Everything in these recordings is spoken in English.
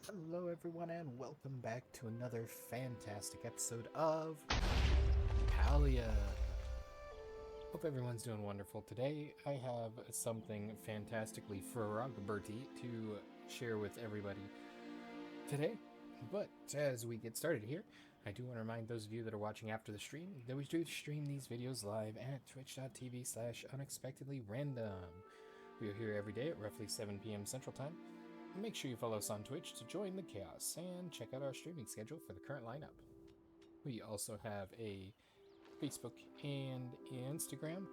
Hello, everyone, and welcome back to another fantastic episode of Palia. Hope everyone's doing wonderful today. I have something fantastically frogberty to share with everybody today. But as we get started here, I do want to remind those of you that are watching after the stream that we do stream these videos live at twitch.tv/unexpectedlyrandom. We are here every day at roughly 7 p.m. Central Time. Make sure you follow us on Twitch to join the chaos and check out our streaming schedule for the current lineup. We also have a Facebook and Instagram.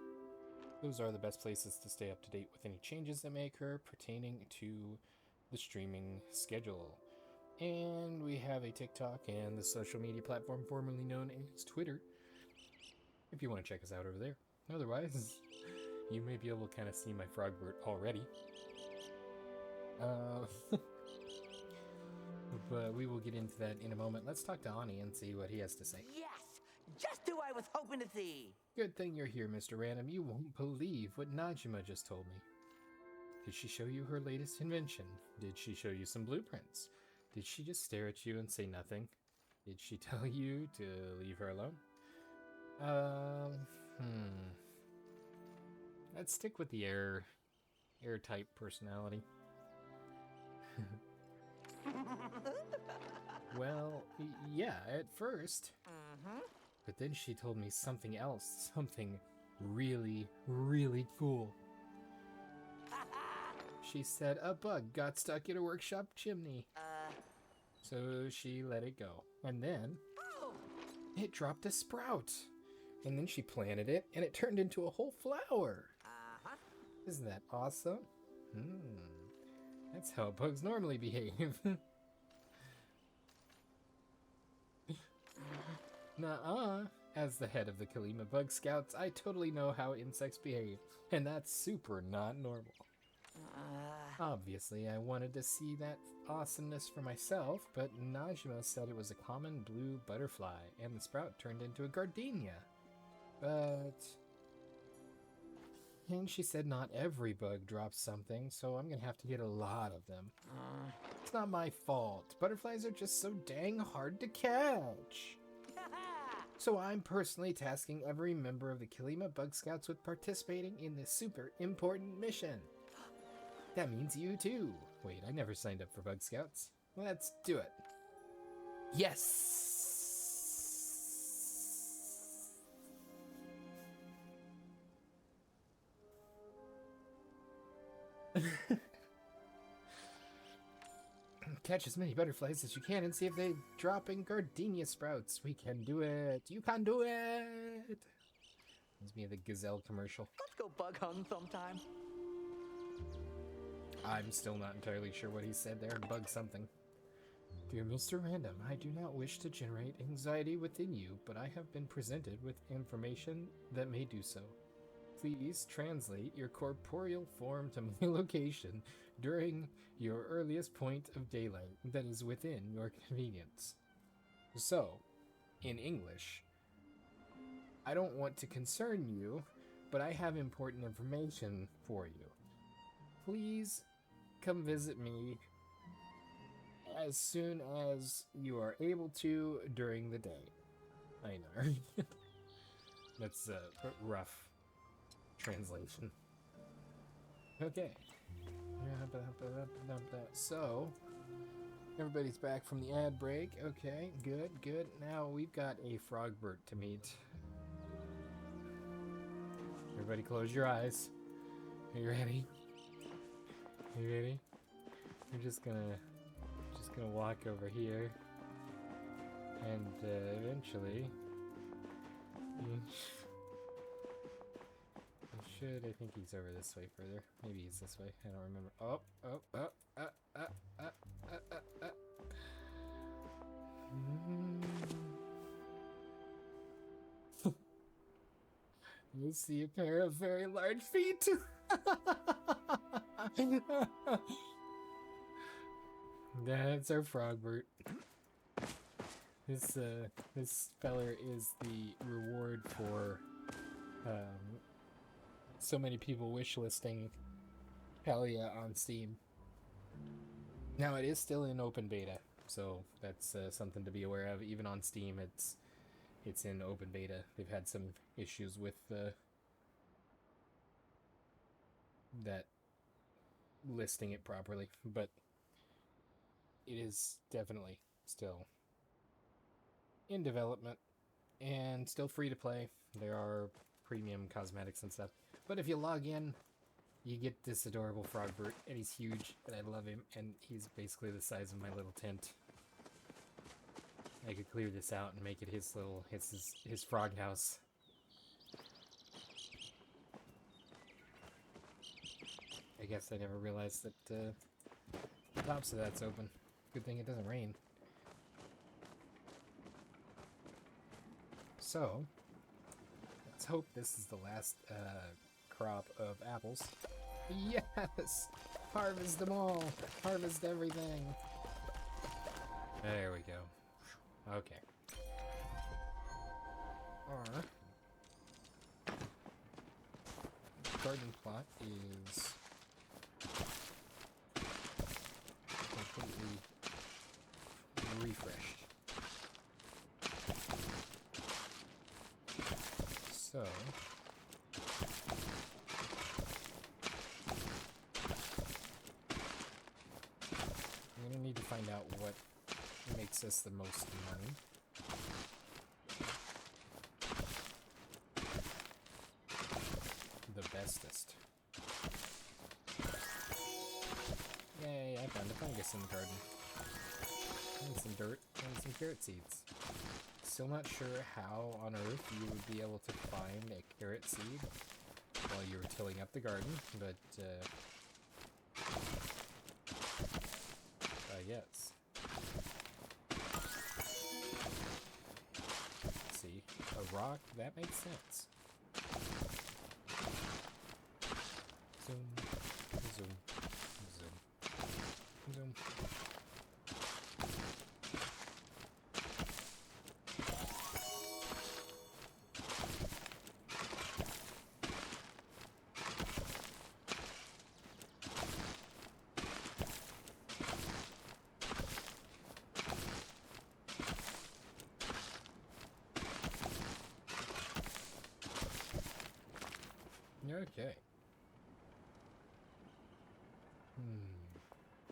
Those are the best places to stay up to date with any changes that may occur pertaining to the streaming schedule. And we have a TikTok and the social media platform formerly known as Twitter, if you want to check us out over there. Otherwise, you may be able to kind of see my frogbert already. But we will get into that in a moment. Let's talk to Ani and see what he has to say. Yes! Just who I was hoping to see! Good thing you're here, Mr. Random. You won't believe what Najima just told me. Did she show you her latest invention? Did she show you some blueprints? Did she just stare at you and say nothing? Did she tell you to leave her alone? Let's stick with the air-type personality. Well, yeah, at first. But then she told me something else, something really, really cool. She said a bug got stuck in a workshop chimney. So she let it go. And then it dropped a sprout. And then she planted it, and it turned into a whole flower. Isn't that awesome? That's how bugs normally behave. Nuh-uh. As the head of the Kalima Bug Scouts, I totally know how insects behave, and that's super not normal. Obviously, I wanted to see that awesomeness for myself, but Najima said it was a common blue butterfly, and the sprout turned into a gardenia. And she said not every bug drops something, so I'm gonna have to get a lot of them. It's not my fault. Butterflies are just so dang hard to catch. So I'm personally tasking every member of the Kalima Bug Scouts with participating in this super important mission. That means you too. Wait, I never signed up for Bug Scouts. Let's do it. Yes! Catch as many butterflies as you can and see if they drop in gardenia sprouts. We can do it. You can do it. Reminds me of the Gazelle commercial. Let's go bug hunting sometime. I'm still not entirely sure what he said there. Bug something. Dear Mr. Random, I do not wish to generate anxiety within you, but I have been presented with information that may do so. Please translate your corporeal form to my location during your earliest point of daylight that is within your convenience. So, in English, I don't want to concern you, but I have important information for you. Please come visit me as soon as you are able to during the day. I know. That's a rough translation. Okay. So, everybody's back from the ad break. Okay, good, good. Now we've got a frogbert to meet. Everybody close your eyes. Are you ready? Are you ready? We're just gonna walk over here. And eventually I think he's over this way further. Maybe he's this way. I don't remember. You see a pair of very large feet. That's our frogbert. This feller is the reward for so many people wishlisting Palia on Steam. Now, it is still in open beta, so that's something to be aware of. Even on Steam, it's in open beta. They've had some issues with that listing it properly, but it is definitely still in development and still free to play. There are premium cosmetics and stuff, but if you log in, you get this adorable Frogbert, and he's huge, and I love him, and he's basically the size of my little tent. I could clear this out and make it his little, his frog house. I guess I never realized that the tops of that's open. Good thing it doesn't rain. So, let's hope this is the last crop of apples. Yes! Harvest them all! Harvest everything! There we go. Okay. Our garden plot is completely refreshed. So, I'm gonna need to find out what makes us the most money. The bestest. Yay, I found a fungus in the garden. And some dirt and some carrot seeds. Still not sure how on earth you would be able to find a carrot seed while you were tilling up the garden, but yes. Let's see, a rock, that makes sense. Zoom, zoom, zoom, zoom. Okay.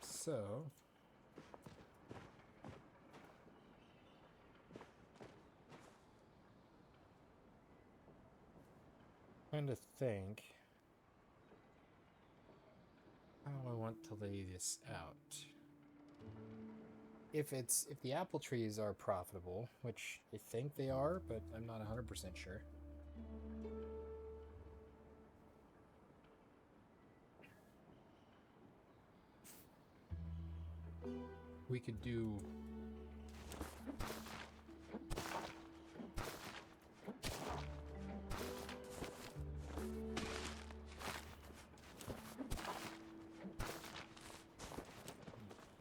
So, trying to think how I want to lay this out. If the apple trees are profitable, which I think they are, but I'm not 100% sure. We could do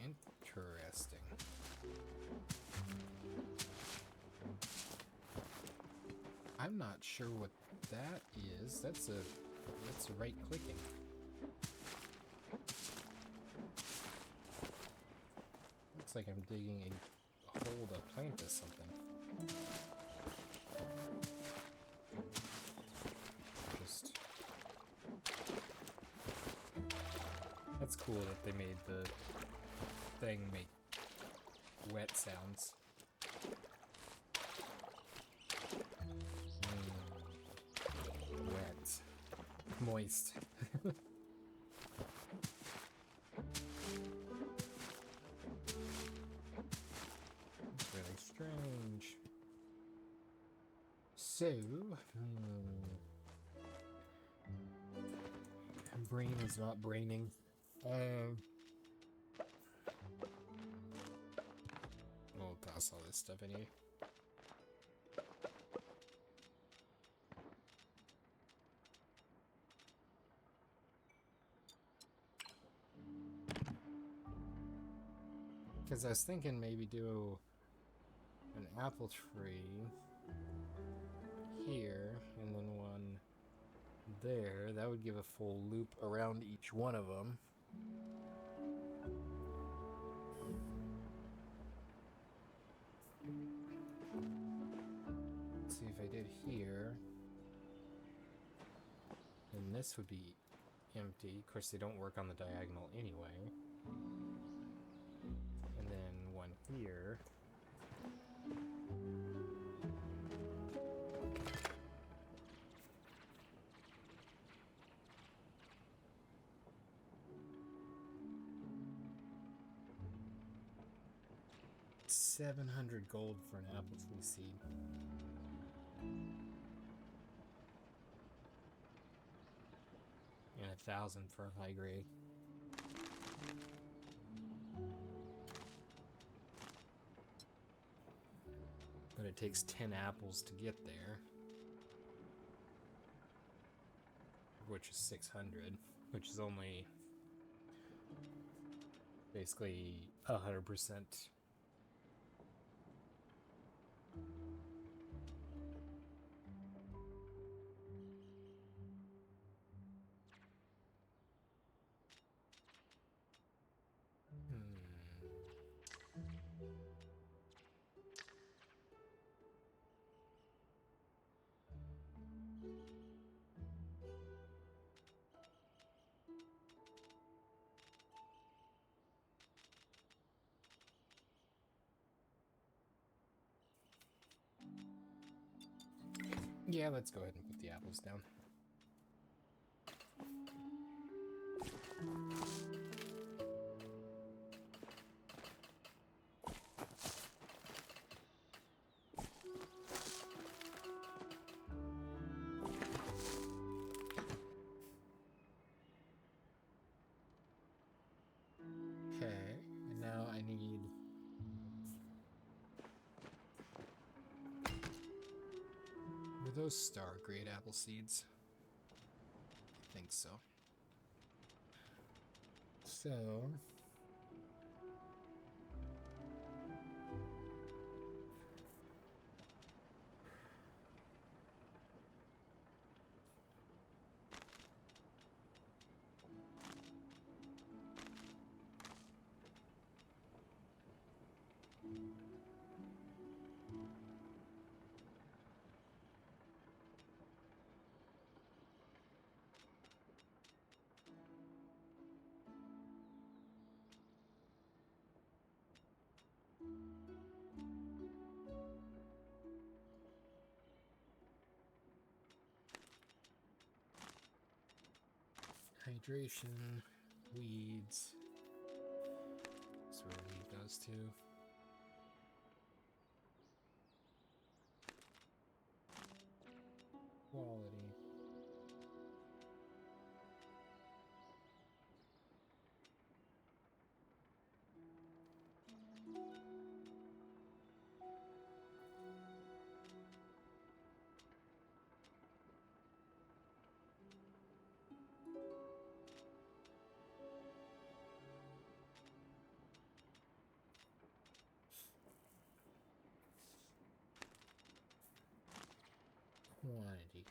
interesting. I'm not sure what that is. That's right clicking. Looks like I'm digging a hole to plant this something. Just... That's cool that they made the thing make wet sounds. Wet. Moist. Strange. So, brain is not braining. We'll toss all this stuff in here. Because I was thinking maybe do an apple tree here, and then one there. That would give a full loop around each one of them. did here, then this would be empty. Of course, they don't work on the diagonal anyway. And then one here. $700 gold for an apple tree seed. And 1,000 for a high grade. But it takes 10 apples to get there. Which is 600, which is only basically 100%. Yeah, let's go ahead and put the apples down. Okay, and now I need... Were those star grade apple seeds? I think so. So... hydration, weeds. So we'll leave those two. Quality. Quantity.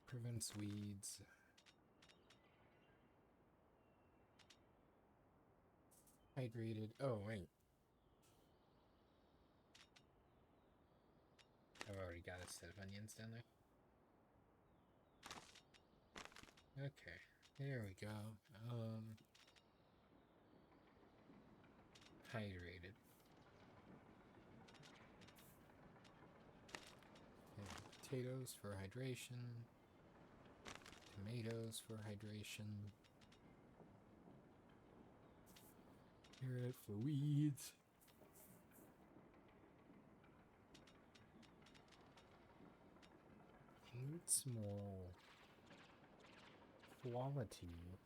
Prevents weeds. Hydrated. Oh, wait. I've already got a set of onions down there. Okay, there we go. Hydrated. Okay, potatoes for hydration. Tomatoes for hydration. Carrot for weeds. Need small quality.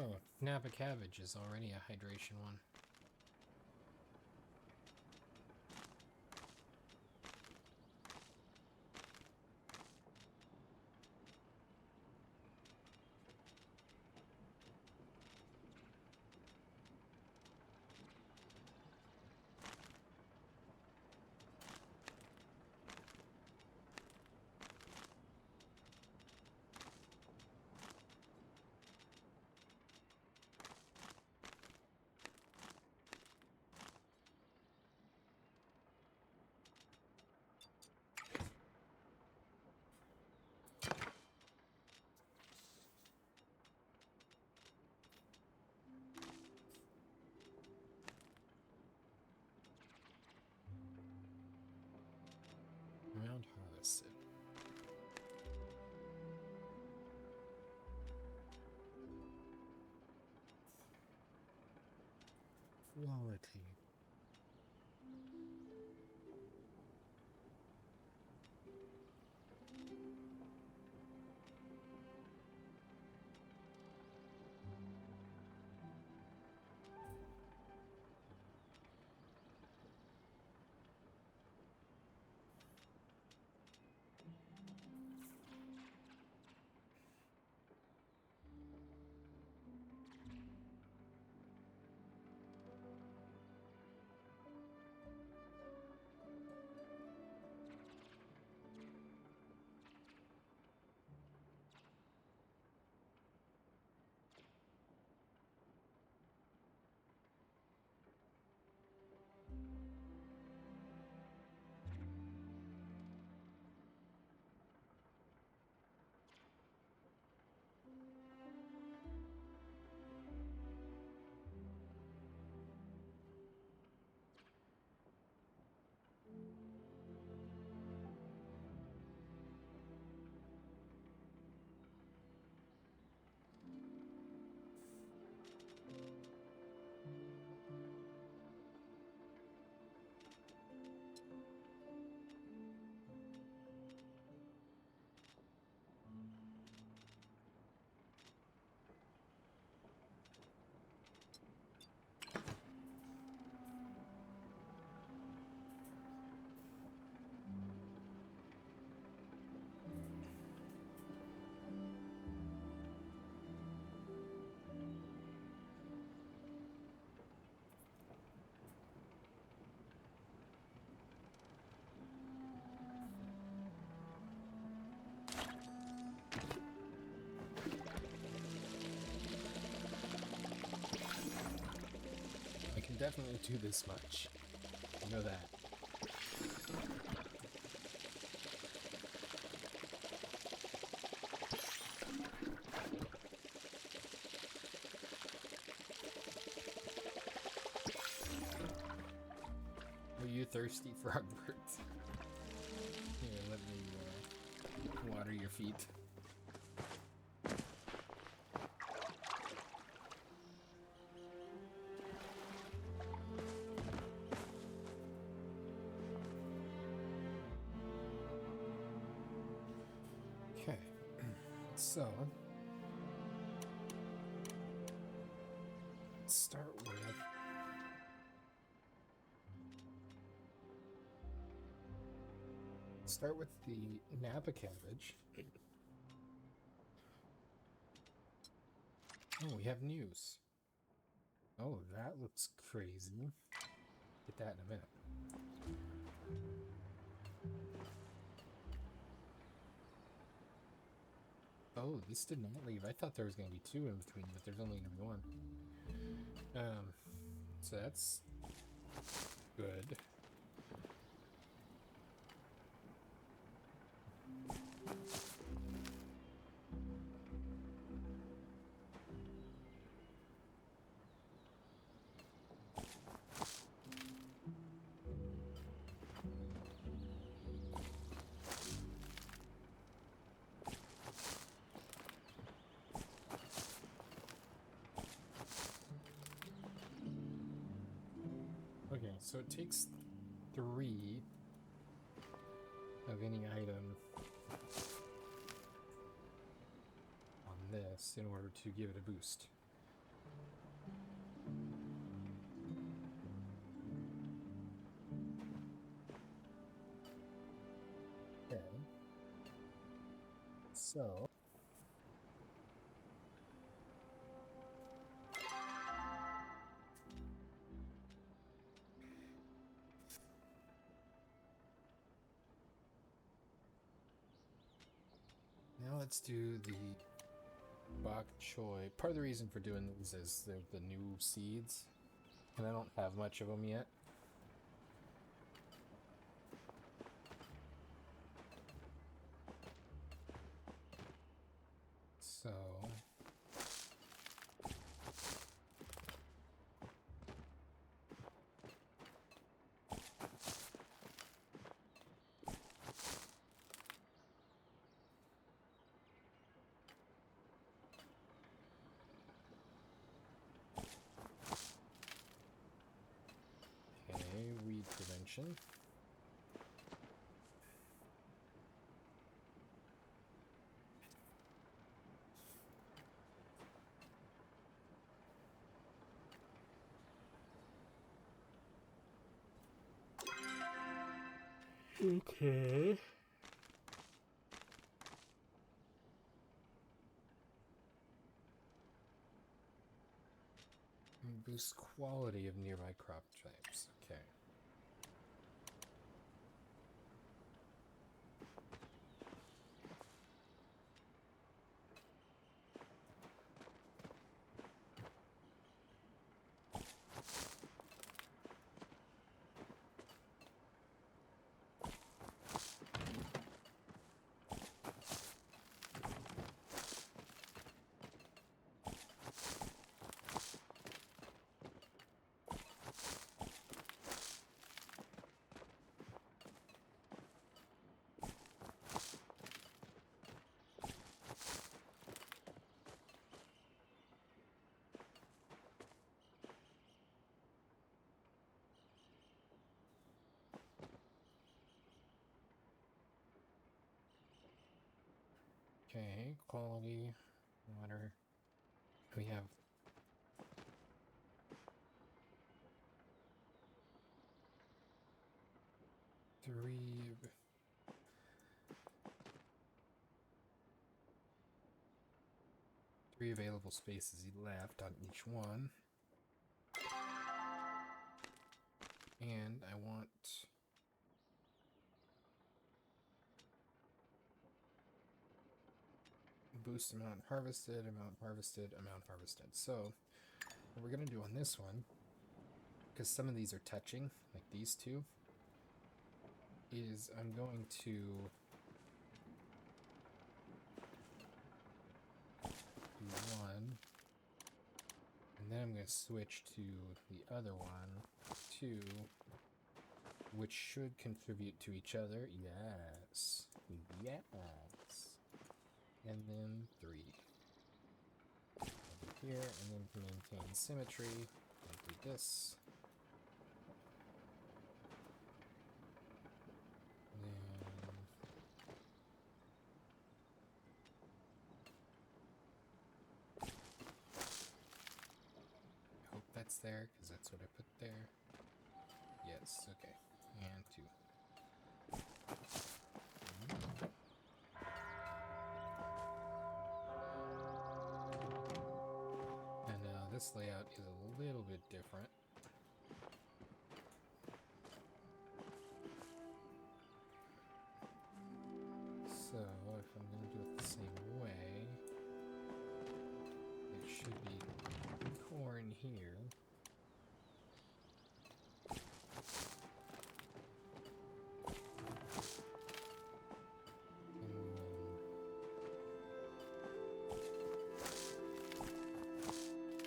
Oh, Napa cabbage is already a hydration one. Round harvested. Quality. I can definitely do this much. You know that. Are you thirsty, Frogbirds? Here, let me water your feet. Okay, so let's start with the Napa cabbage. Oh, we have news. Oh, that looks crazy. Get that in a minute. Oh, this did not leave. I thought there was going to be two in between, but there's only going to be one. So that's good. Okay, so it takes 3 of any item on this in order to give it a boost. Okay. So. Now let's do the bok choy. Part of the reason for doing these is they're the new seeds, and I don't have much of them yet. So... Okay, weed prevention. Okay. Boost quality of nearby crop types. Okay. Okay, quality, water. We have three available spaces left on each one. And I want boost amount harvested, amount harvested, amount harvested. So what we're gonna do on this one, because some of these are touching, like these two, is I'm going to do one, and then I'm going to switch to the other one, two, which should contribute to each other. Yes. Yes. And then three. Over here, and then to maintain symmetry, I'll do this. That's there, because that's what I put there. Yes, okay. And two. And now this layout is a little bit different. So, if I'm going to do it the same way, it should be corn here.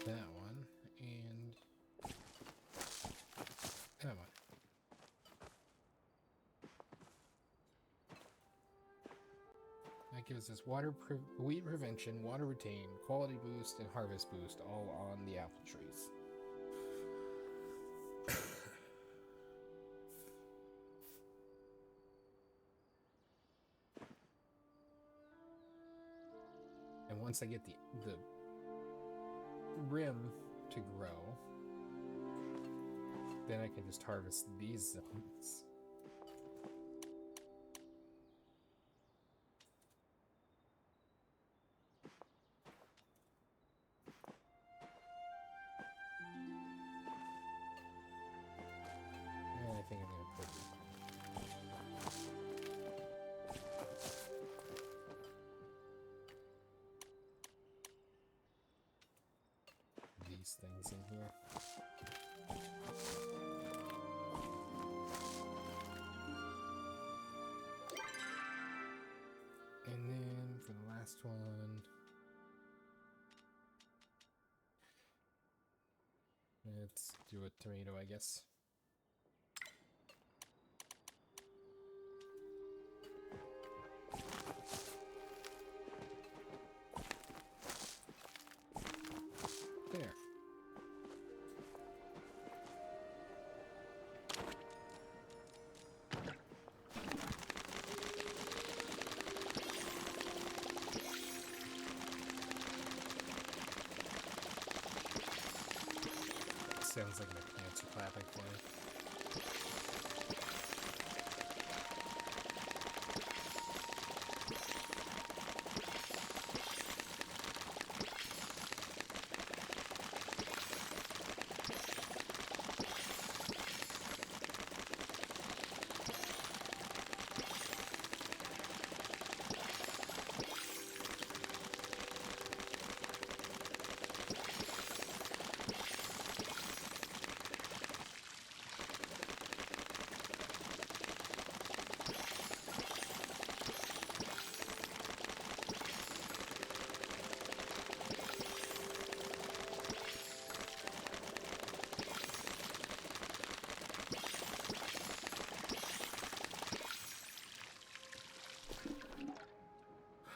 That one, and that one. That gives us weed prevention, water retain, quality boost, and harvest boost all on the apple trees. And once I get the rim to grow, then I can just harvest these zones. things in here. And then for the last one, let's do a tomato, I guess. There. Sounds like my plants are clapping for me.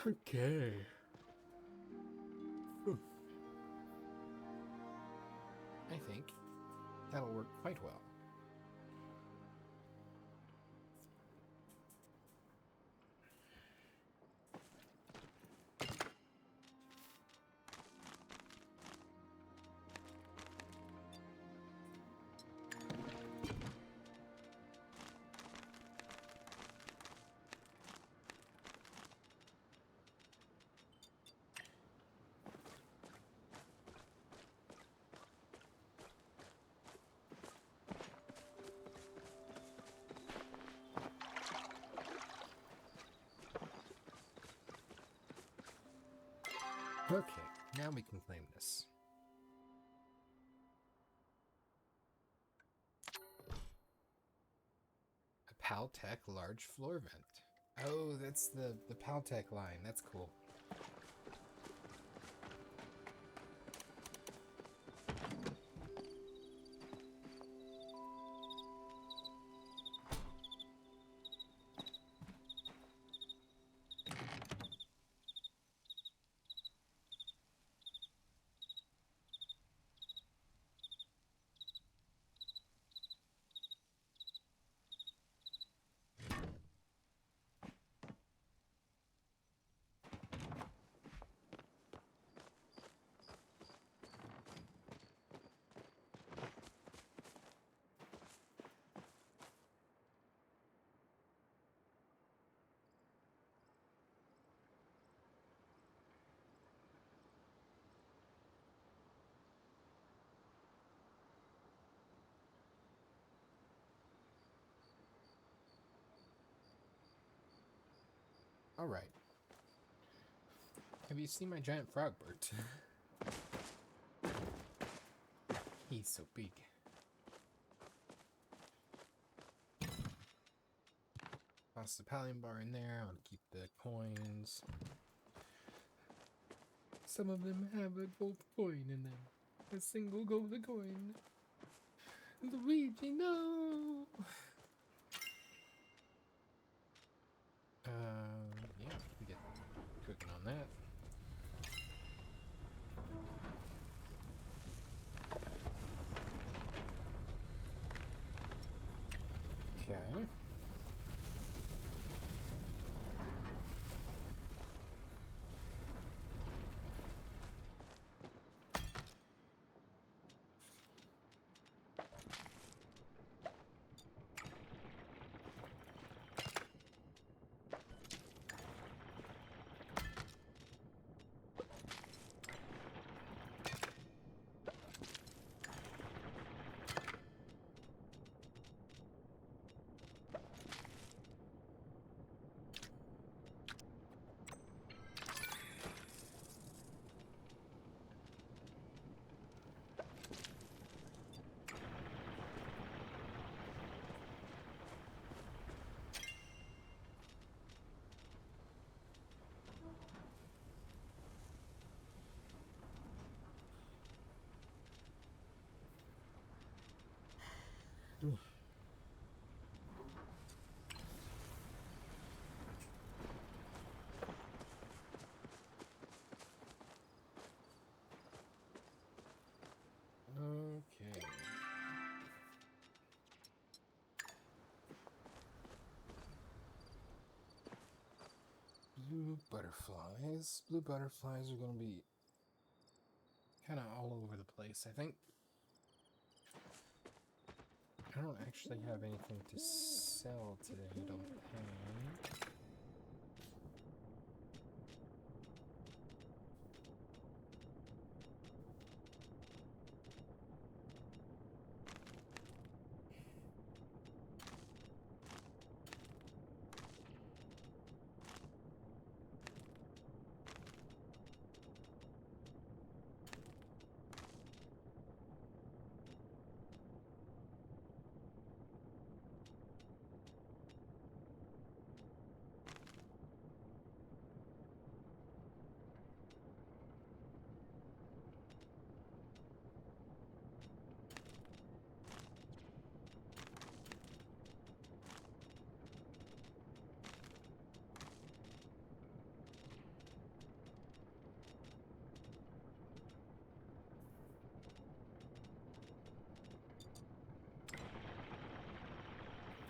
Okay. I think that'll work quite well. Okay, now we can claim this. A Paltech large floor vent. Oh, that's the Paltech line. That's cool. All right. Have you seen my giant frog bird? He's so big. Toss the pallium bar in there. I want to keep the coins. Some of them have a gold coin in them. A single golden coin. Luigi, no! Yeah, we get cooking on that. Okay. Blue butterflies. Blue butterflies are going to be kind of all over the place, I think. I don't actually have anything to sell today, I don't think.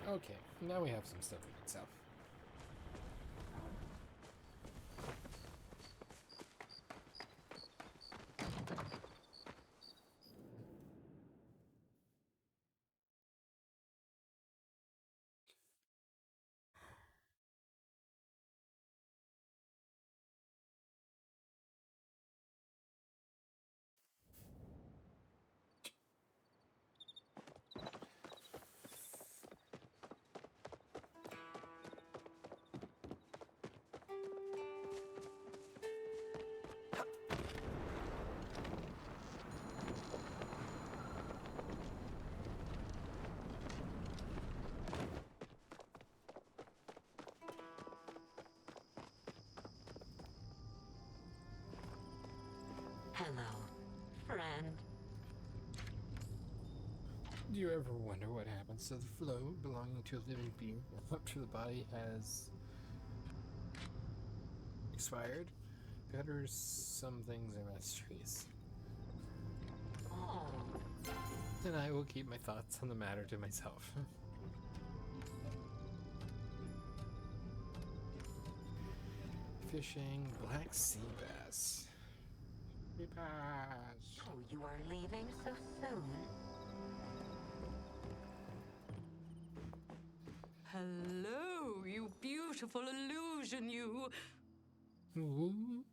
Okay, now we have some stuff we can sell. Hello, friend. Do you ever wonder what happens to the float belonging to a living being after the body has expired? Better some things are mysteries. Oh, Then I will keep my thoughts on the matter to myself. Fishing black sea bass. Sea bass. so you are leaving so soon? Hello, you beautiful illusion, you. Ooh.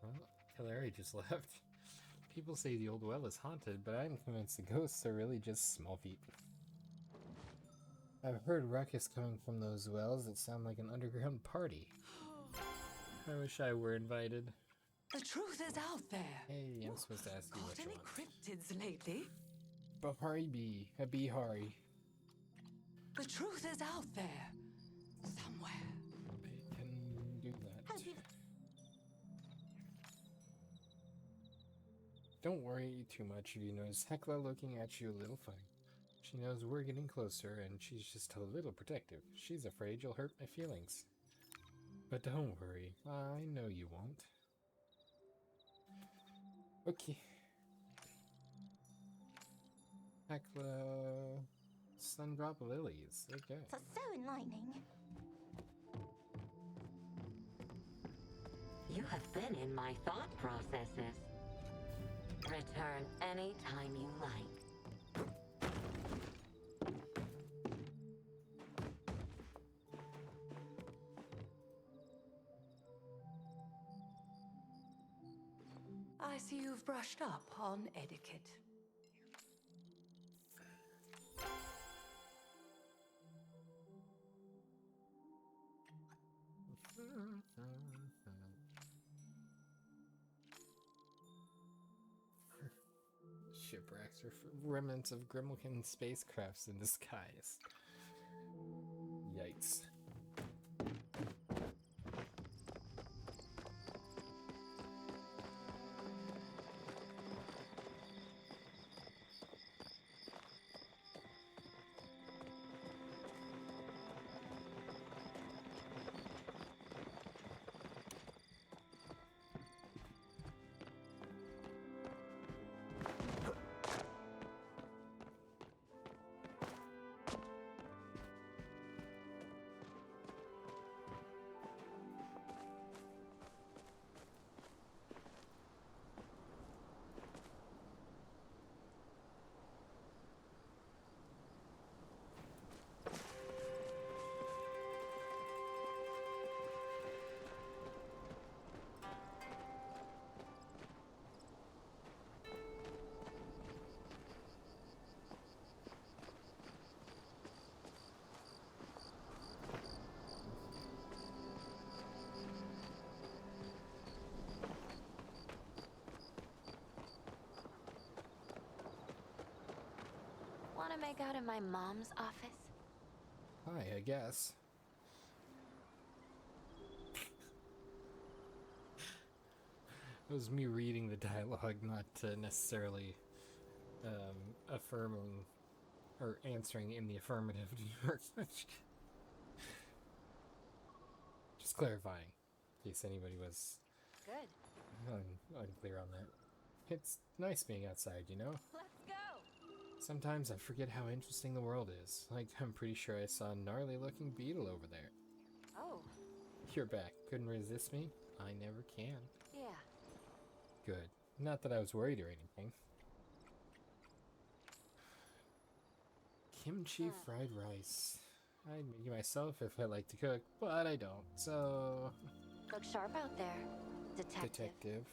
Well, Hilary just left. People say the old well is haunted, but I'm convinced the ghosts are really just small feet. I've heard ruckus coming from those wells that sound like an underground party. I wish I were invited. The truth is out there. Hey, I'm supposed to ask you Caught what you any want. cryptids lately? Bahari bee. A behari. The truth is out there. Somewhere. I can do that. Don't worry too much if you notice Hecla looking at you a little funny. She knows we're getting closer and she's just a little protective. She's afraid you'll hurt my feelings. But don't worry, I know you won't. Okay. Hecla... Sundrop lilies. Okay. So enlightening. You have been in my thought processes. Return any time you like. I see you've brushed up on etiquette. Shipwrecks are remnants of Grimmelkin spacecrafts in disguise. Yikes. want to make out in my mom's office? Hi, I guess. It was me reading the dialogue, not necessarily affirming or answering in the affirmative. Just clarifying, in case anybody was Good. unclear on that. It's nice being outside, you know? Let's go! Sometimes I forget how interesting the world is. Like, I'm pretty sure I saw a gnarly-looking beetle over there. Oh, You're back. Couldn't resist me? I never can. yeah. Good. Not that I was worried or anything. Kimchi fried rice. I'd make it myself if I like to cook, but I don't, so... Look sharp out there, detective.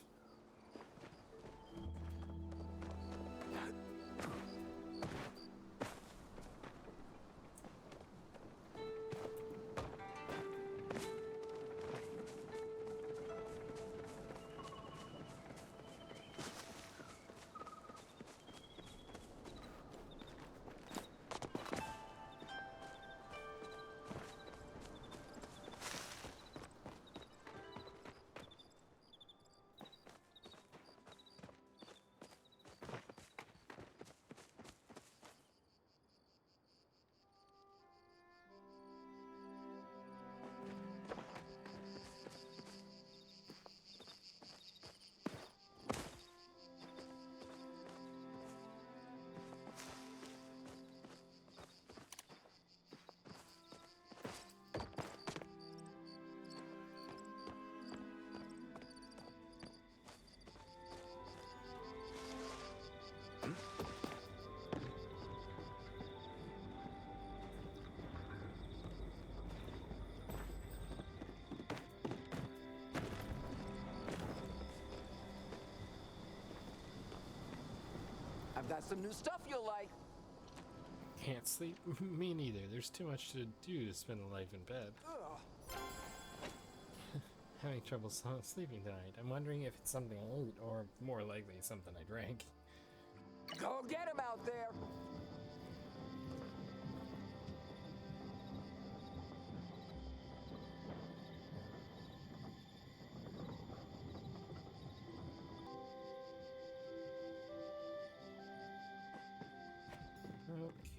I've got some new stuff you'll like. Can't sleep? Me neither. There's too much to do to spend a life in bed. Ugh. Having trouble sleeping tonight. I'm wondering if it's something I ate, or more likely something I drank. Go get him out there.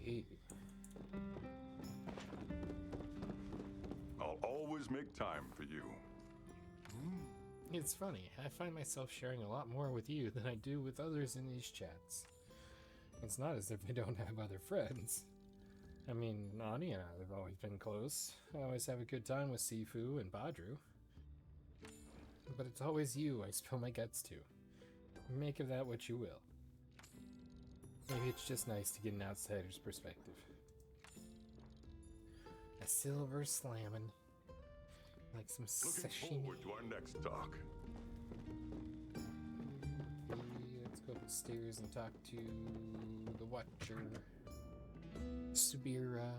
Okay. I'll always make time for you. It's funny, I find myself sharing a lot more with you than I do with others in these chats. It's not as if I don't have other friends. I mean, Ani and I have always been close. I always have a good time with Sifu and Badru. But it's always you I spill my guts to. Make of that what you will. Maybe it's just nice to get an outsider's perspective. A silver slammin'. Like some Looking sashimi. forward to our next talk. Let's go upstairs and talk to the Watcher, Subira,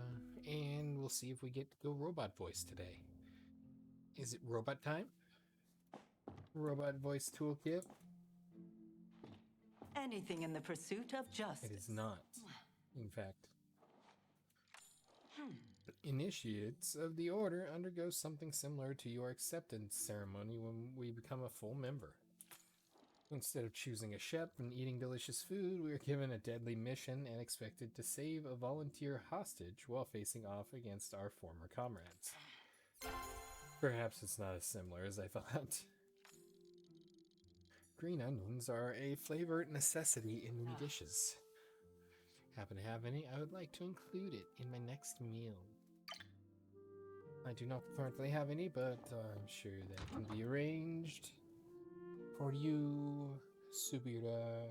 and we'll see if we get to go robot voice today. Is it robot time? Robot voice toolkit? Anything in the pursuit of justice. It is not, in fact. Initiates of the Order undergo something similar to your acceptance ceremony when we become a full member. Instead of choosing a ship and eating delicious food, we are given a deadly mission and expected to save a volunteer hostage while facing off against our former comrades. Perhaps it's not as similar as I thought. Green onions are a flavor necessity in many dishes. Happen to have any? I would like to include it in my next meal. I do not currently have any, but I'm sure that can be arranged for you, Subira,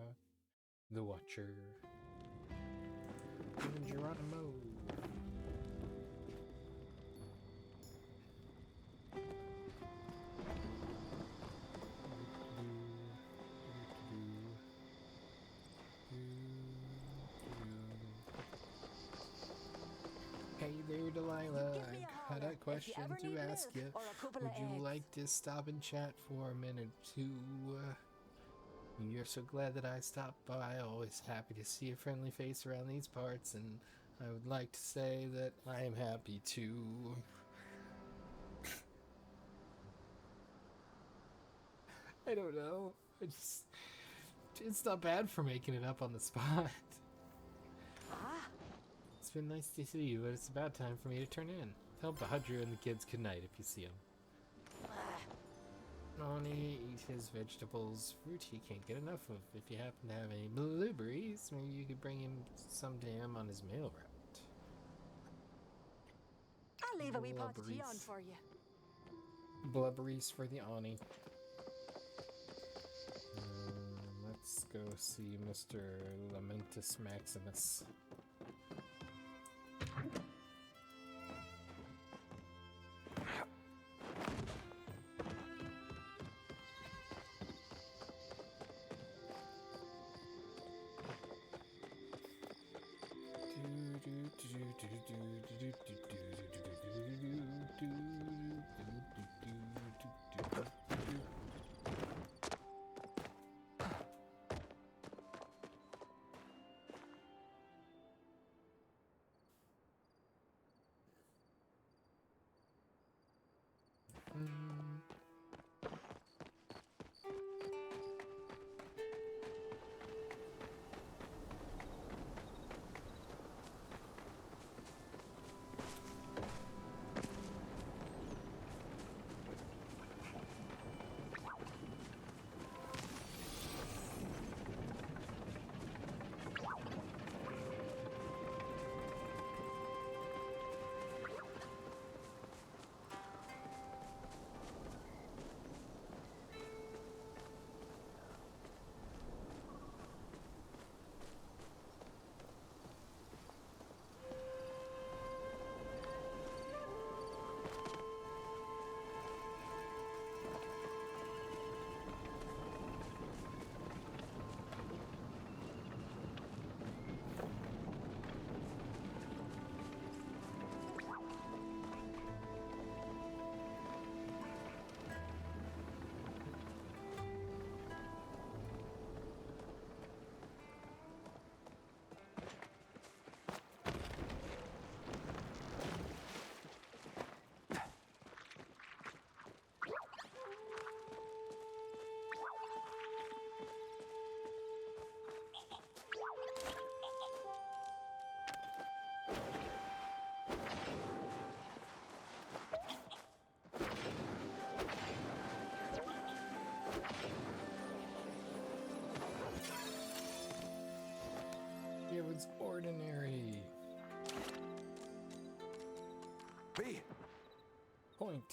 the Watcher, and Geronimo. Hey there, Delilah. I got a question to ask you. Would you like to stop and chat for a minute or two? You're so glad that I stopped by. Always happy to see a friendly face around these parts, and I would like to say that I am happy too. I don't know. It's not bad for making it up on the spot. It's been nice to see you, but it's about time for me to turn in. Tell Badru and the kids good night if you see him. Nani, eat his vegetables. Fruit he can't get enough of. If you happen to have any blueberries, maybe you could bring him some to him on his mail route. I'll leave a wee pot of tea on for you. Blubberies for the Ani. Let's go see Mr. Lamentus Maximus. It was ordinary. B. Point.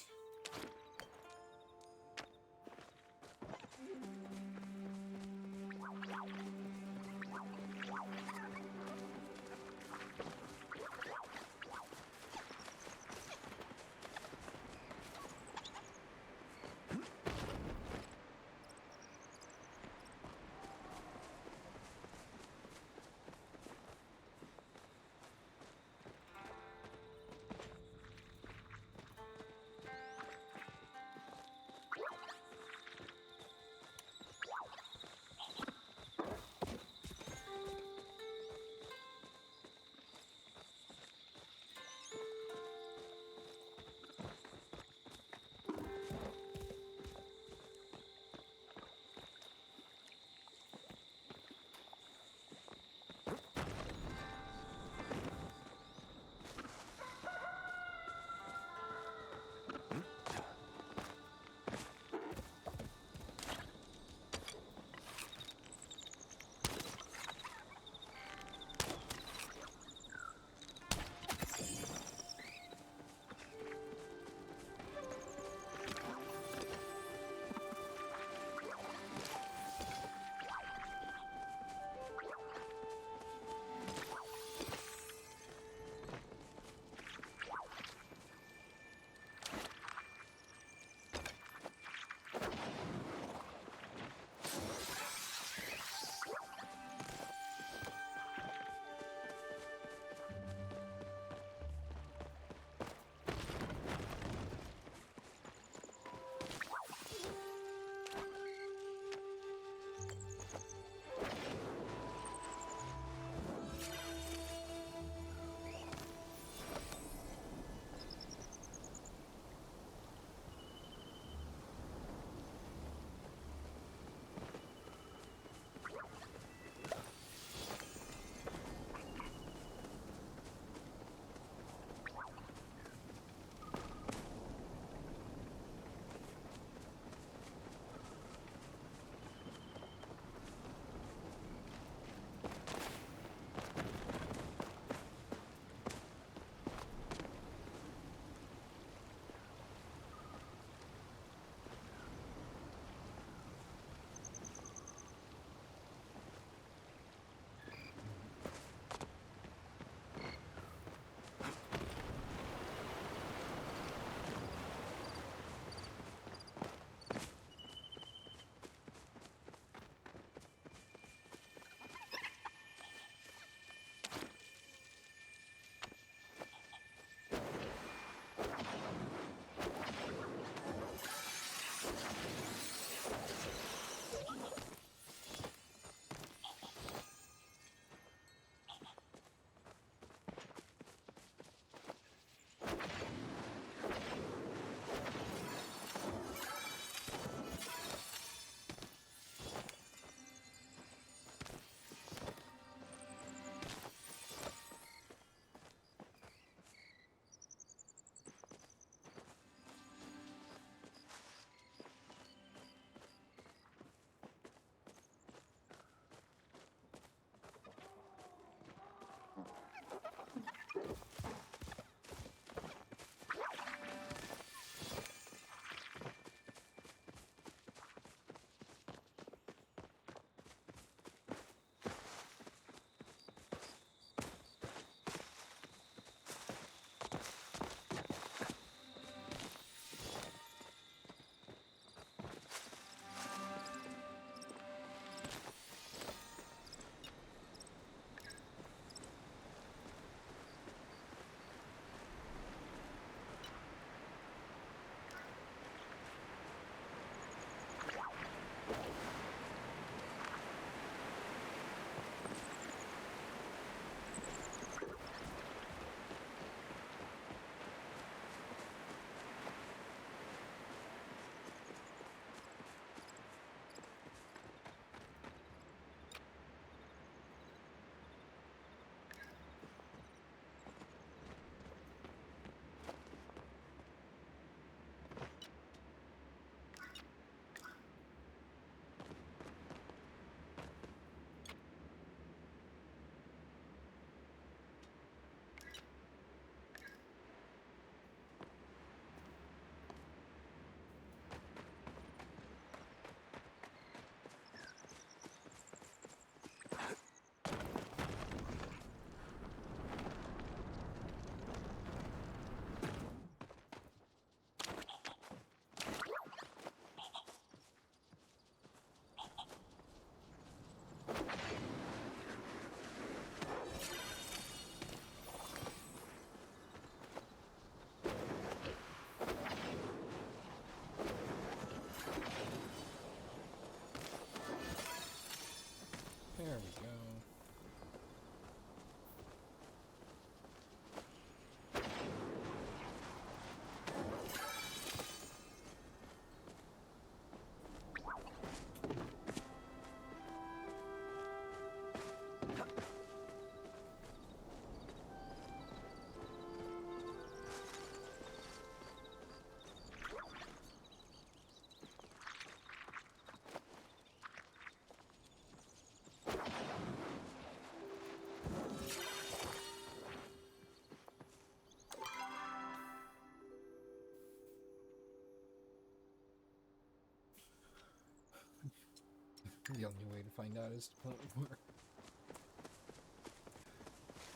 The only way to find out is to play more.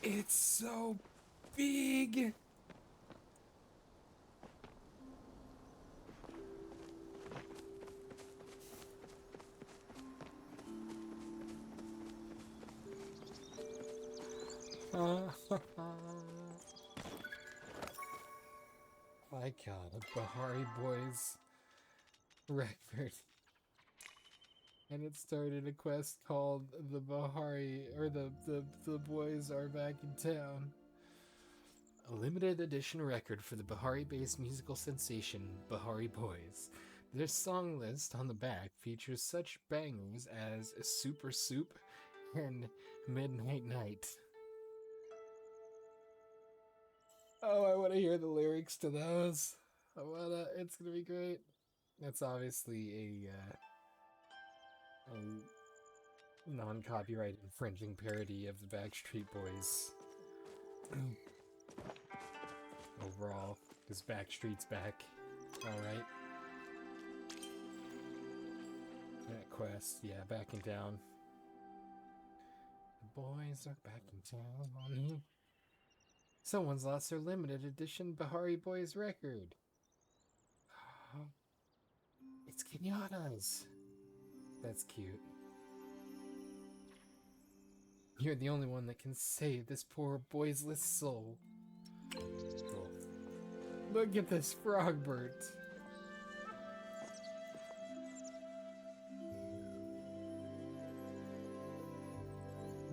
It's so big! I got a Bahari Boys record. And it started a quest called the Bahari, or the boys are back in town. A limited edition record for the Bahari-based musical sensation, Bahari Boys. Their song list on the back features such bangers as Super Soup and Midnight Night. Oh, I want to hear the lyrics to those. It's gonna be great. That's obviously a non-copyright infringing parody of the Backstreet Boys. Overall, because Backstreet's back. Alright. That quest, yeah, back in town. The boys are back in town. Someone's lost their limited edition Bahari Boys record. It's Kenyatta's. That's cute. You're the only one that can save this poor boysless soul. Cool. Look at this frogbert.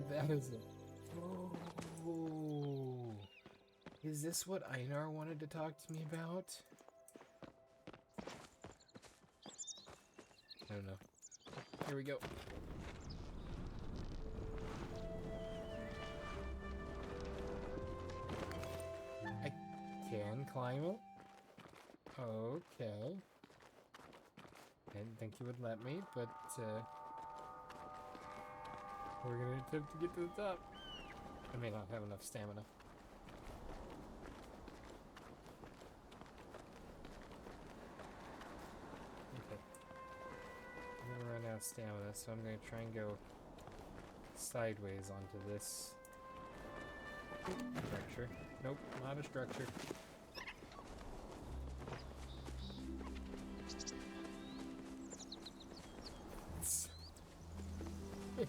That is it. Oh. Is this what Einar wanted to talk to me about? I don't know. Here we go. I can climb it? Okay. I didn't think you would let me, but we're gonna attempt to get to the top. I may not have enough stamina. Okay. I'm gonna run out of stamina, so I'm gonna try and go sideways onto this structure. Nope, not a structure.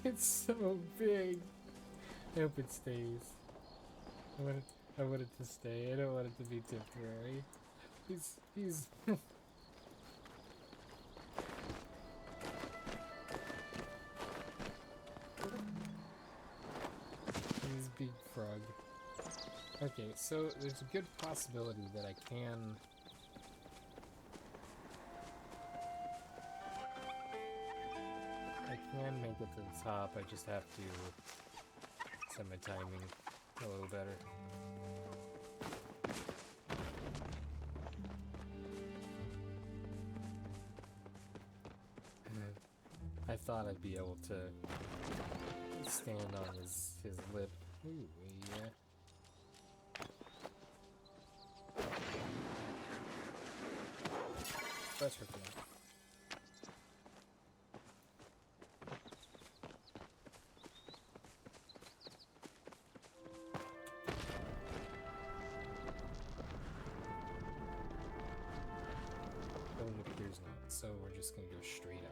It's so big. I hope it stays. I want it to stay. I don't want it to be temporary. He's He's big frog. Okay, so there's a good possibility that I can make it to the top. I just have to set my timing a little better. I thought I'd be able to stand on his lip. Ooh, yeah. Butterfly. It appears not, so we're just gonna go straight up.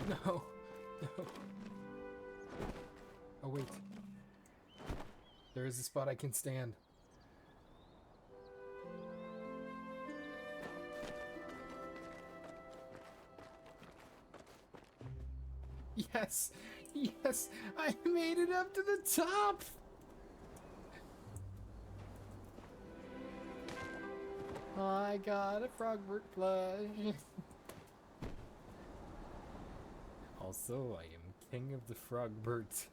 No, no. Oh wait. There is a spot I can stand. Yes! Yes! I made it up to the top! I got a Frogbert plush. Also, I am king of the Frogbert.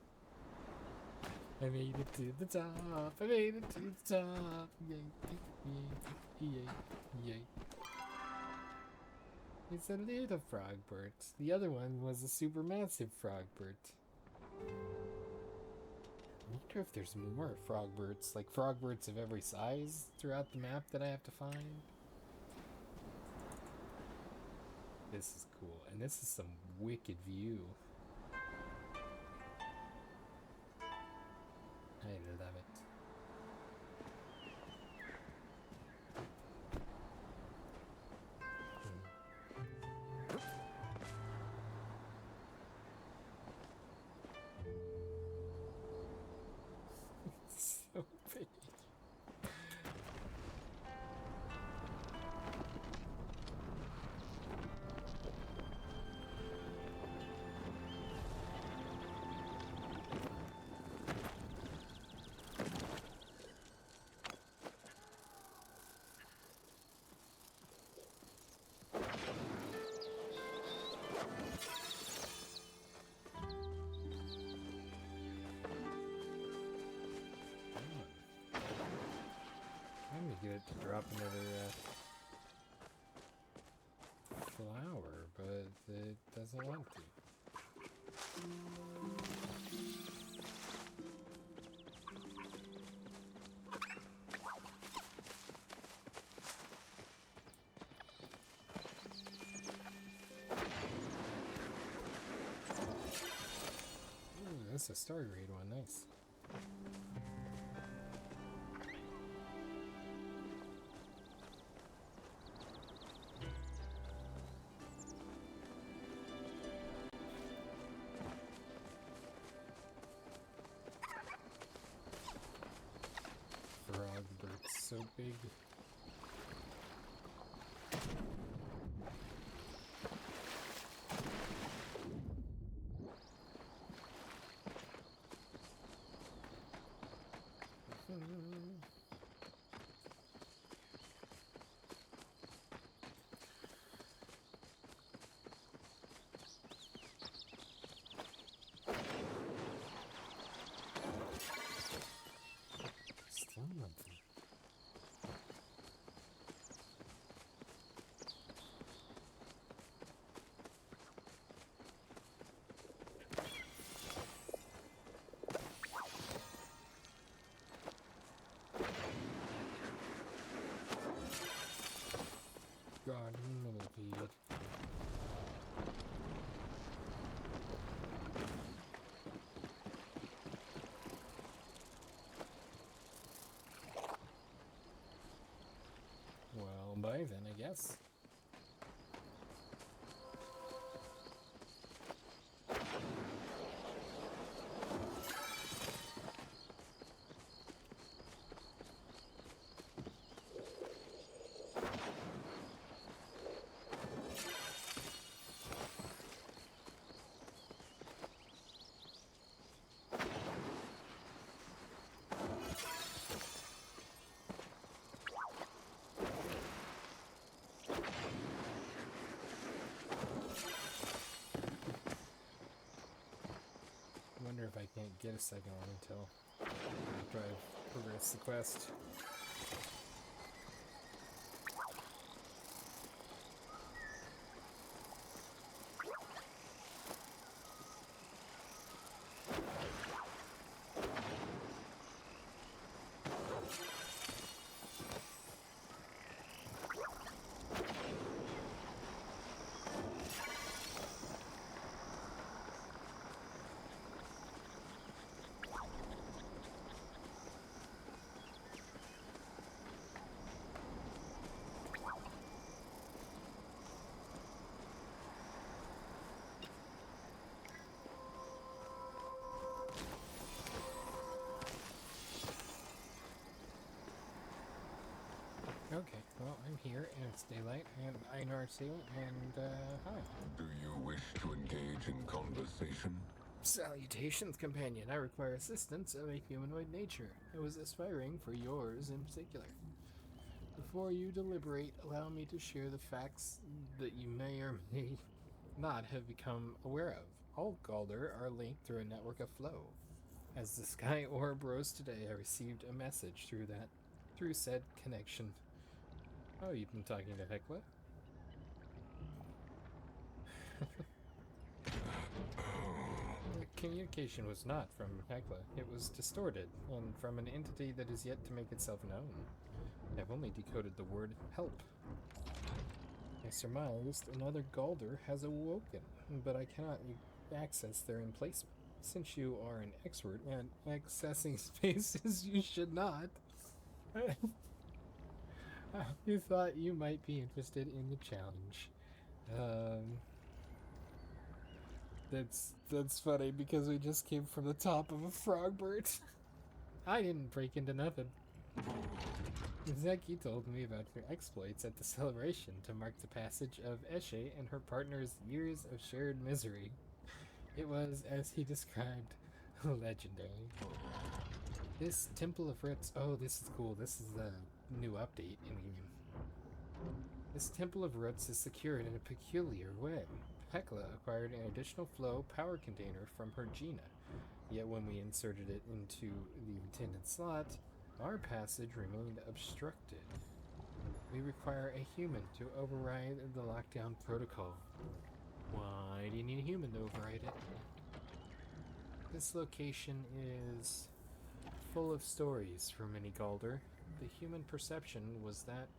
I made it to the top. I made it to the top. Yay, yay, yay, yay. It's a little frogbert. The other one was a supermassive frogbert. I wonder if there's more frogberts, like frogberts of every size throughout the map that I have to find. This is cool, and this is some wicked view. I love it. So big. Get it to drop another flower, but it doesn't want to. Ooh, that's a star grade one, nice. So big. Still nothing. Garden millipede. Well, bye then, I guess. I wonder if I can't get a second one until after I've progressed the quest. Okay, well, I'm here, and it's daylight, and I know you, and, hi. Do you wish to engage in conversation? Salutations, companion. I require assistance of a humanoid nature. I was aspiring for yours in particular. Before you deliberate, allow me to share the facts that you may or may not have become aware of. All Galder are linked through a network of flow. As the sky orb rose today, I received a message through said connection. Oh, you've been talking to Hecla? The communication was not from Hecla. It was distorted, and from an entity that is yet to make itself known. I've only decoded the word help. I surmised another Galder has awoken, but I cannot access their emplacement. Since you are an expert at accessing spaces, you should not. You thought you might be interested in the challenge. That's funny because we just came from the top of a frog bird. I didn't break into nothing. Zeki told me about her exploits at the celebration to mark the passage of Eshe and her partner's years of shared misery. It was, as he described, legendary. This Temple of Roots... Oh, this is cool. This is the new update in the game. This Temple of Roots is secured in a peculiar way. Hecla acquired an additional flow power container from her Gina, yet when we inserted it into the intended slot, our passage remained obstructed. We require a human to override the lockdown protocol. Why do you need a human to override it? This location is full of stories for many Galder. The human perception was that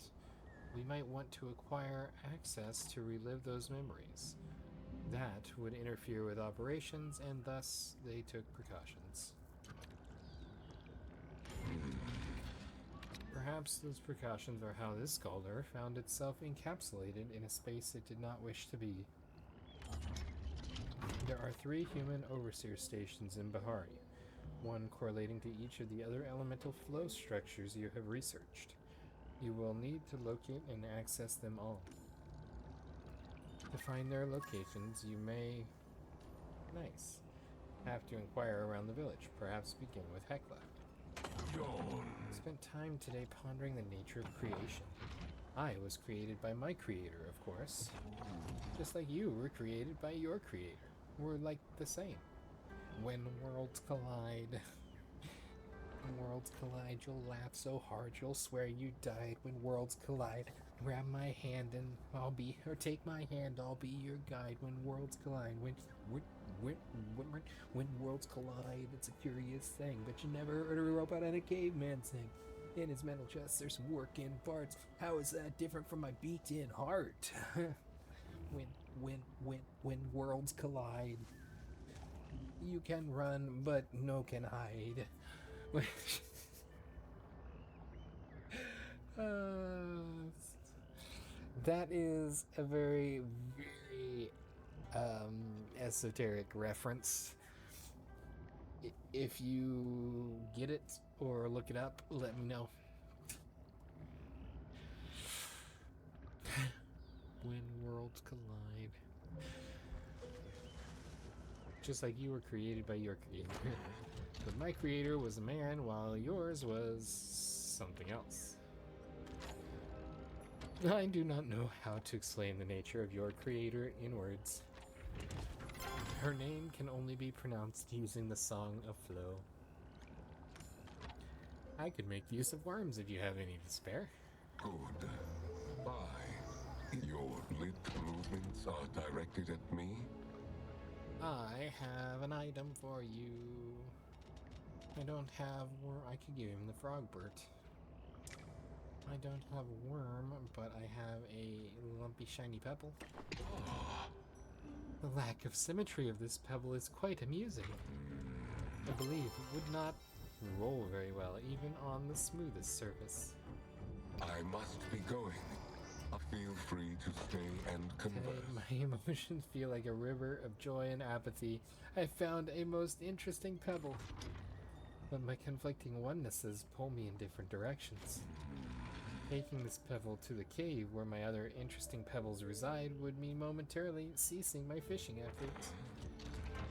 we might want to acquire access to relive those memories. That would interfere with operations, and thus they took precautions. Perhaps those precautions are how this Galder found itself encapsulated in a space it did not wish to be. There are 3 human overseer stations in Bahari, one correlating to each of the other elemental flow structures you have researched. You will need to locate and access them all. To find their locations, you may... Nice. Have to inquire around the village, perhaps begin with Hecla. Spent time today pondering the nature of creation. I was created by my creator, of course. Just like you were created by your creator. We're like the same. When worlds collide... When worlds collide, you'll laugh so hard you'll swear you died. When worlds collide, grab my hand and I'll be... Or take my hand, I'll be your guide. When worlds collide, when worlds collide, it's a curious thing. But you never heard a robot and a caveman sing. In his mental chest, there's some working parts. How is that different from my beat-in heart? When worlds collide, you can run, but no can hide. That is a very, very esoteric reference. If you get it or look it up, let me know. When worlds collide. Just like you were created by your creator. But my creator was a man, while yours was something else. I do not know how to explain the nature of your creator in words. Her name can only be pronounced using the Song of Flow. I could make use of worms if you have any to spare. Good. Your lit movements are directed at me? I have an item for you. I don't have worm. I could give him the frog burt. I don't have a worm, but I have a lumpy shiny pebble. The lack of symmetry of this pebble is quite amusing. I believe it would not roll very well, even on the smoothest surface. I must be going. Feel free to stay and converse. My emotions feel like a river of joy and apathy. I found a most interesting pebble. But my conflicting onenesses pull me in different directions. Taking this pebble to the cave where my other interesting pebbles reside would mean momentarily ceasing my fishing efforts.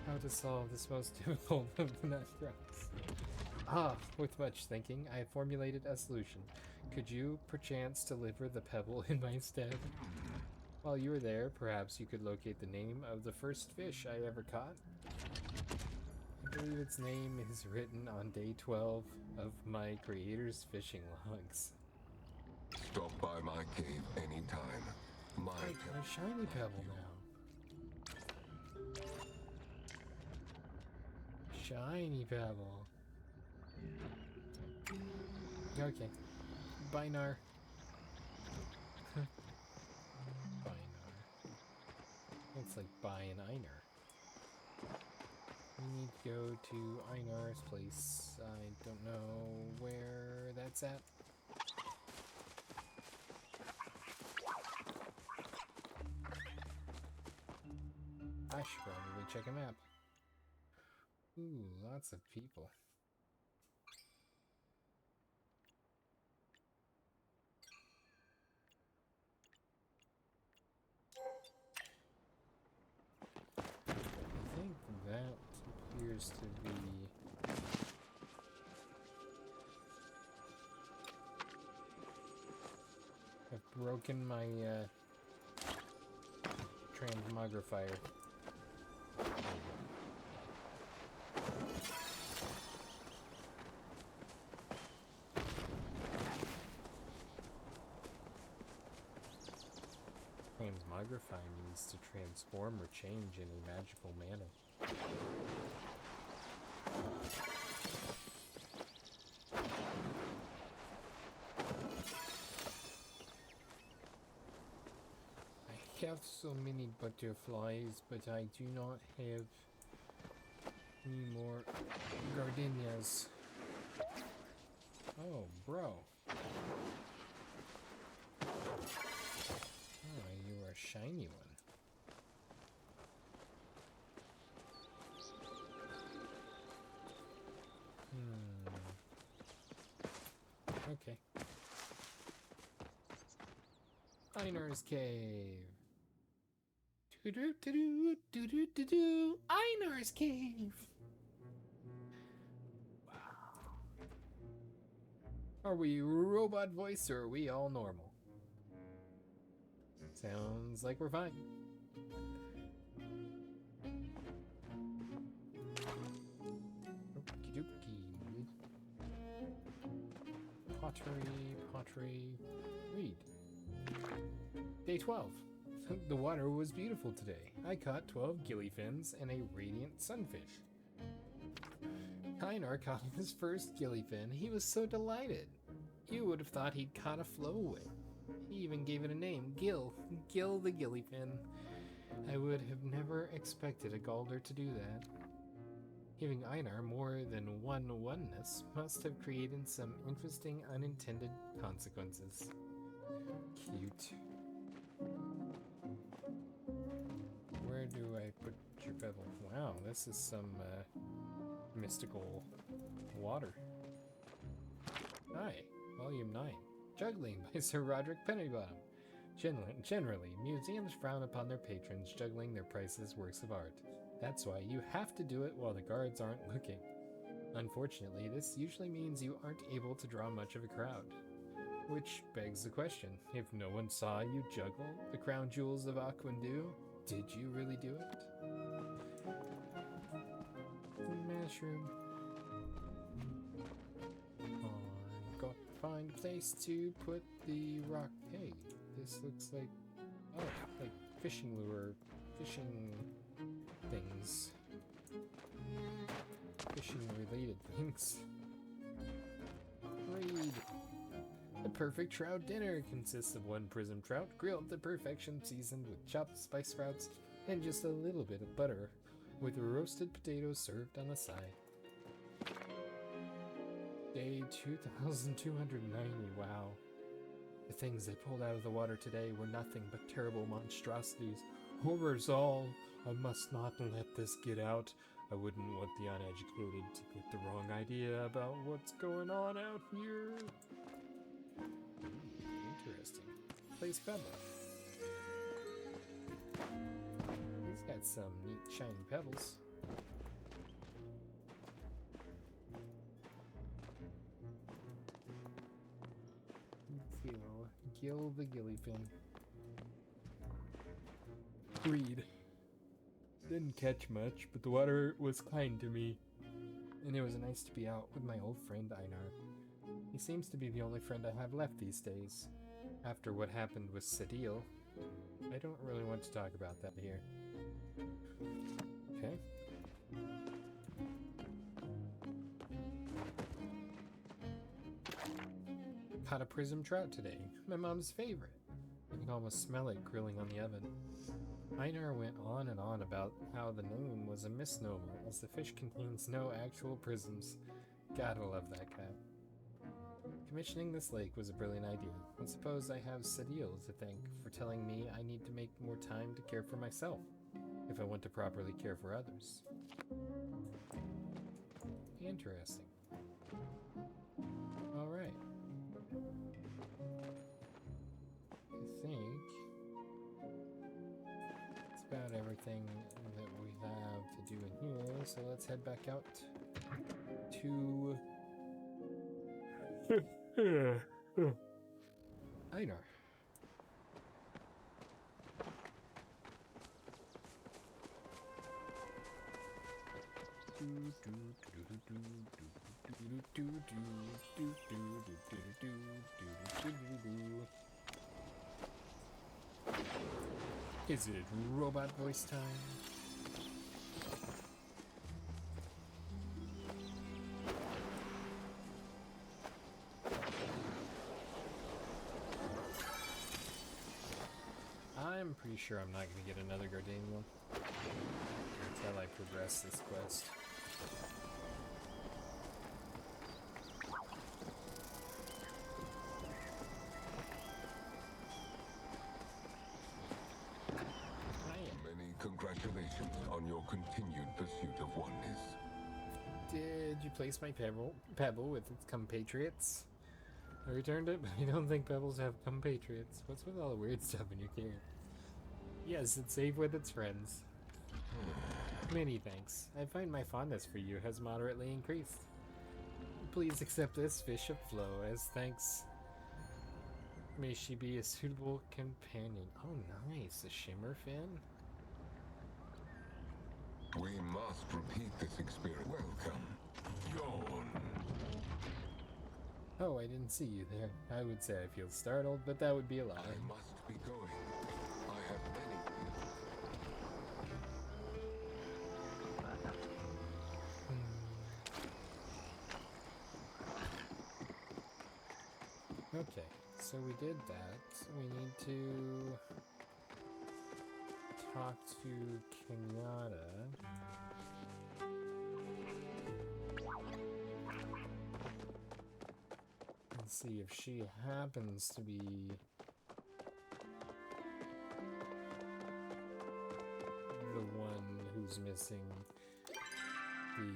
How to solve this most difficult of the conundrums. With much thinking, I formulated a solution. Could you, perchance, deliver the pebble in my stead? While you were there, perhaps you could locate the name of the first fish I ever caught? I I believe its name is written on day 12 of my creator's fishing logs. Stop by my cave anytime. My I got a shiny pebble now. Shiny pebble. Okay. Binar. Binar. It's like buy an Einar. We need to go to Einar's place. I don't know where that's at. I should probably check a map. Ooh, lots of people. I think that appears to be... I've broken my transmogrifier. Transmogrify means to transform or change in a magical manner. I have so many butterflies, but I do not have any more gardenias. Oh, bro. Oh, you are a shiny one. Okay. Einar's Cave. Do-do-do-do-do-do-do-do. Einar's Cave. Wow. Are we robot voice or are we all normal? Sounds like we're fine. Okey-dokey. Pottery. Read. Day 12. The water was beautiful today. I caught 12 gillyfins and a radiant sunfish. Einar caught his first gillyfin. He was so delighted. You would have thought he'd caught a flowaway. He even gave it a name, Gil the gillyfin. I would have never expected a Galder to do that. Giving Einar more than one oneness must have created some interesting unintended consequences. Cute. Where do I put your pebble? Wow, this is some mystical water. Hi, Volume 9. Juggling by Sir Roderick Pennybottom. Generally, museums frown upon their patrons juggling their priceless works of art. That's why you have to do it while the guards aren't looking. Unfortunately, this usually means you aren't able to draw much of a crowd. Which begs the question, if no one saw you juggle the crown jewels of Aquandu, did you really do it? Mushroom. I've got to find a place to put the rock. Hey, this looks like, oh, like fishing lure, fishing things. Fishing related things. Read. The perfect trout dinner consists of one prism trout grilled to perfection, seasoned with chopped spice sprouts and just a little bit of butter, with roasted potatoes served on the side. Day 2290, wow. The things they pulled out of the water today were nothing but terrible monstrosities. Horrors all. I must not let this get out. I wouldn't want the uneducated to get the wrong idea about what's going on out here. Interesting. Place pebble. He's got some neat shiny pebbles. Gil the gillyfin. Read. Didn't catch much, but the water was kind to me. and it was nice to be out with my old friend Einar. He seems to be the only friend I have left these days. After what happened with Sedil, I don't really want to talk about that here. Okay. Caught a prism trout today, my mom's favorite. I can almost smell it grilling on the oven. Einar went on and on about how the name was a misnomer, as the fish contains no actual prisms. Gotta love that cat. Commissioning this lake was a brilliant idea. I suppose I have Sedil to thank for telling me I need to make more time to care for myself, if I want to properly care for others. Interesting. Alright. I think that's about everything that we have to do in here, so let's head back out to Einar. Is it robot voice time? I'm pretty sure I'm not going to get another Gardenia until I progress this quest. Many congratulations on your continued pursuit of oneness. Did you place my pebble with its compatriots? I returned it, but I don't think pebbles have compatriots. What's with all the weird stuff in your can? Yes, it's safe with its friends. Many thanks. I find my fondness for you has moderately increased. Please accept this fish of flow as thanks. May she be a suitable companion. Oh, nice. A shimmer fin? We must repeat this experience. Welcome. Yawn. Oh, I didn't see you there. I would say I feel startled, but that would be a lie. I must be going. I have many. Okay, so we did that. We need to talk to Kenyatta. And see if she happens to be the one who's missing the...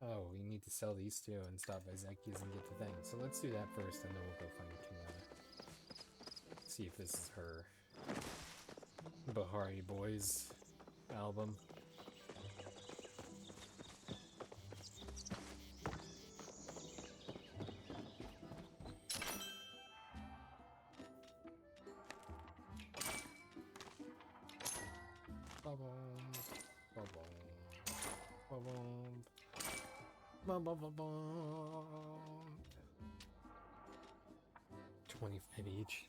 Oh, we need to sell these two and stop Ezekiel's and get the thing. So let's do that first, and then we'll go find Kenyatta. See if this is her Bahari Boys album. Ba-bum. 25 each.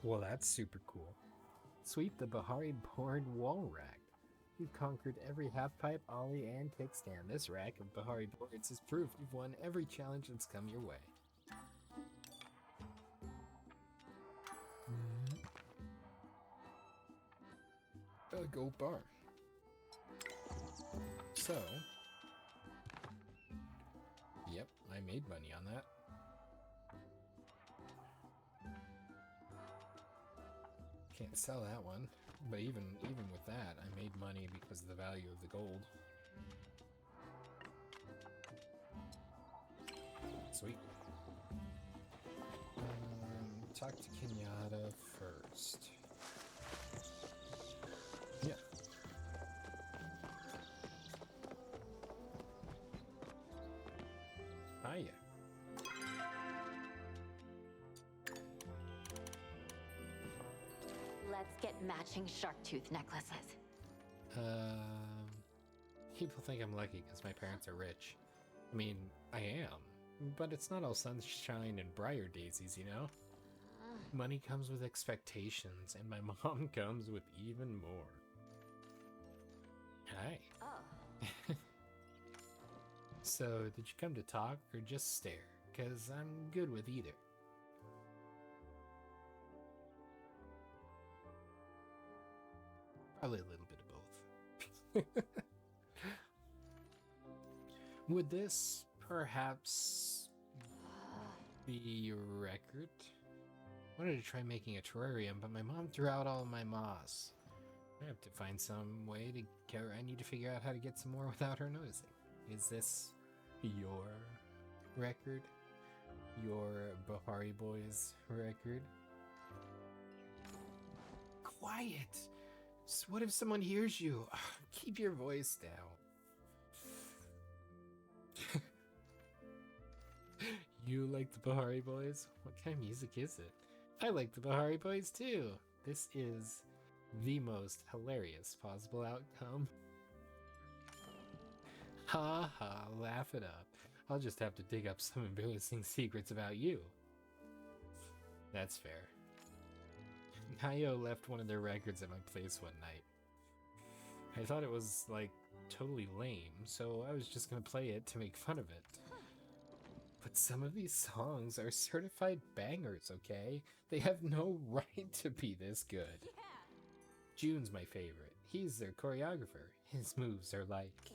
Well, that's super cool. Sweep the Bahari board wall rack. You've conquered every half-pipe, ollie, and kickstand. This rack of Bahari boards is proof you've won every challenge that's come your way. A gold bar. So, yep, I made money on that. Can't sell that one, but even with that, I made money because of the value of the gold. Sweet. Talk to Kenyatta first. Yeah. Let's get matching shark tooth necklaces. People think I'm lucky because my parents are rich. I mean, I am. But it's not all sunshine and briar daisies, you know? Money comes with expectations, and my mom comes with even more. Hi. Oh. So, did you come to talk or just stare? Because I'm good with either. Probably a little bit of both. Would this perhaps be your record? I wanted to try making a terrarium, but my mom threw out all my moss. I have to find some way to get her. I need to figure out how to get some more without her noticing. Is this your record? Your Bahari Boys record? Quiet! What if someone hears you? Keep your voice down. You like the Bahari Boys? What kind of music is it? I like the Bahari Boys too. This is the most hilarious possible outcome. Ha ha, laugh it up. I'll just have to dig up some embarrassing secrets about you. That's fair. Nayo left one of their records at my place one night. I thought it was, like, totally lame, so I was just gonna play it to make fun of it. But some of these songs are certified bangers, okay? They have no right to be this good. June's my favorite. He's their choreographer. His moves are like...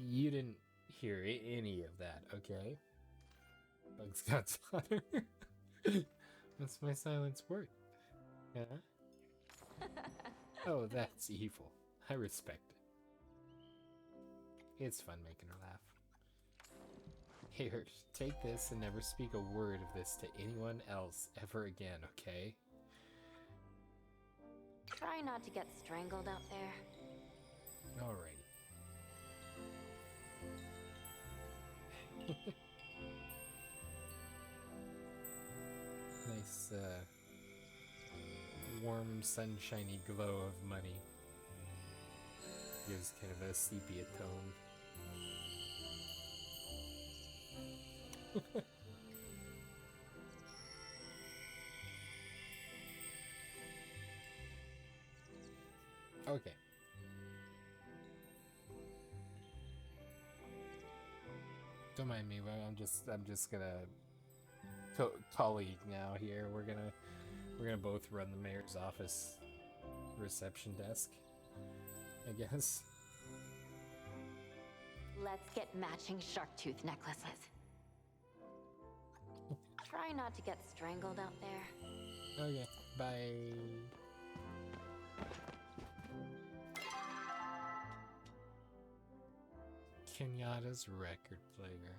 You didn't hear any of that, okay? Bugs got slaughter. What's my silence worth? Huh? Oh, that's evil. I respect it. It's fun making her laugh. Here, take this and never speak a word of this to anyone else ever again, okay? Try not to get strangled out there. Alright. Nice, warm, sunshiny glow of money. Gives kind of a sepia tone. Okay. Don't mind me, but I'm just gonna colleague now here. We're gonna both run the mayor's office reception desk, I guess. Let's get matching shark tooth necklaces. Try not to get strangled out there. Okay, bye. Kenyatta's record player.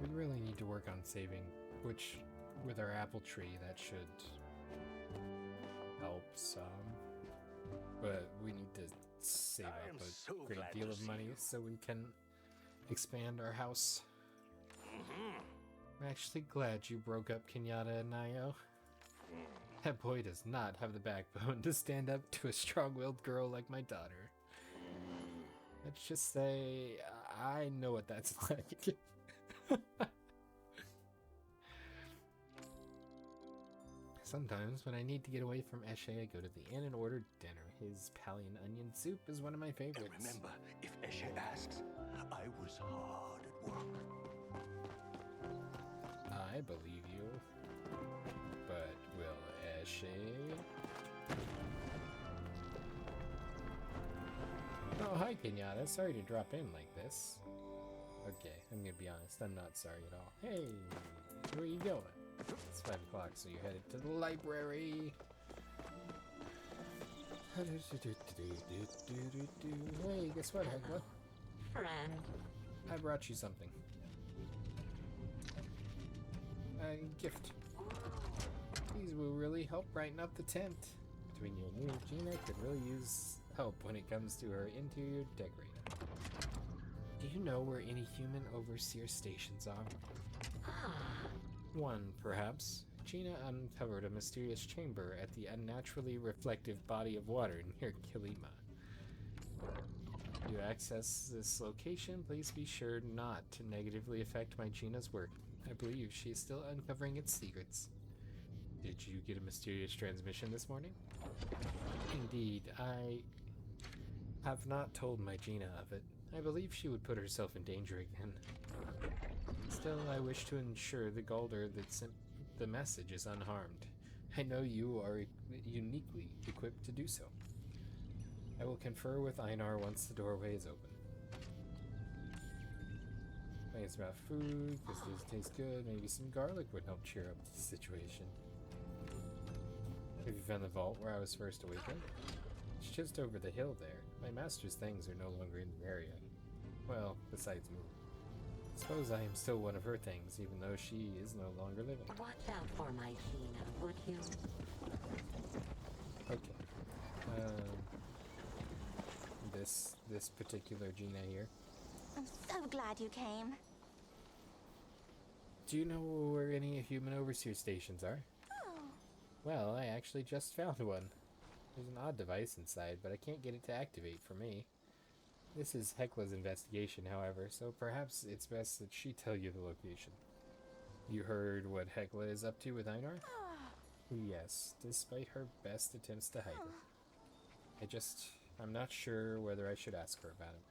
We really need to work on saving, which, with our apple tree, that should help some. But we need to save up a great deal of money so we can expand our house. I'm actually glad you broke up Kenyatta and Nayo. That boy does not have the backbone to stand up to a strong-willed girl like my daughter. Let's just say, I know what that's like. Sometimes, when I need to get away from Eshe, I go to the inn and order dinner. His Palian onion soup is one of my favorites. And remember, if Eshe asks, I was hard at work. I believe you. But will Eshe? Oh, hi Kenyatta. Sorry to drop in like this. Okay, I'm gonna be honest. I'm not sorry at all. Hey, where are you going? It's 5 o'clock, so you're headed to the library. Hey, guess what, Hegla? Friend. I brought you something. A gift. These will really help brighten up the tent. Between you and me, Gina could really use help when it comes to her interior decorating. Do you know where any human overseer stations are? One, perhaps. Gina uncovered a mysterious chamber at the unnaturally reflective body of water near Kilima. You access this location, please be sure not to negatively affect my Gina's work. I believe she is still uncovering its secrets. Did you get a mysterious transmission this morning? Indeed, I have not told my Gina of it. I believe she would put herself in danger again. Still, I wish to ensure the Galder that sent the message is unharmed. I know you are uniquely equipped to do so. I will confer with Einar once the doorway is open. Thanks about food, because it does taste good. Maybe some garlic would help cheer up the situation. Have you found the vault where I was first awakened? It's just over the hill there. My master's things are no longer in the area. Well, besides me. Suppose I am still one of her things, even though she is no longer living. Watch out for my Gina, would you? Okay. This particular Gina here. I'm so glad you came. Do you know where any human overseer stations are? Oh. Well, I actually just found one. There's an odd device inside, but I can't get it to activate for me. This is Hekla's investigation, however, so perhaps it's best that she tell you the location. You heard what Hekla is up to with Einar? Yes, despite her best attempts to hide it. I'm not sure whether I should ask her about it.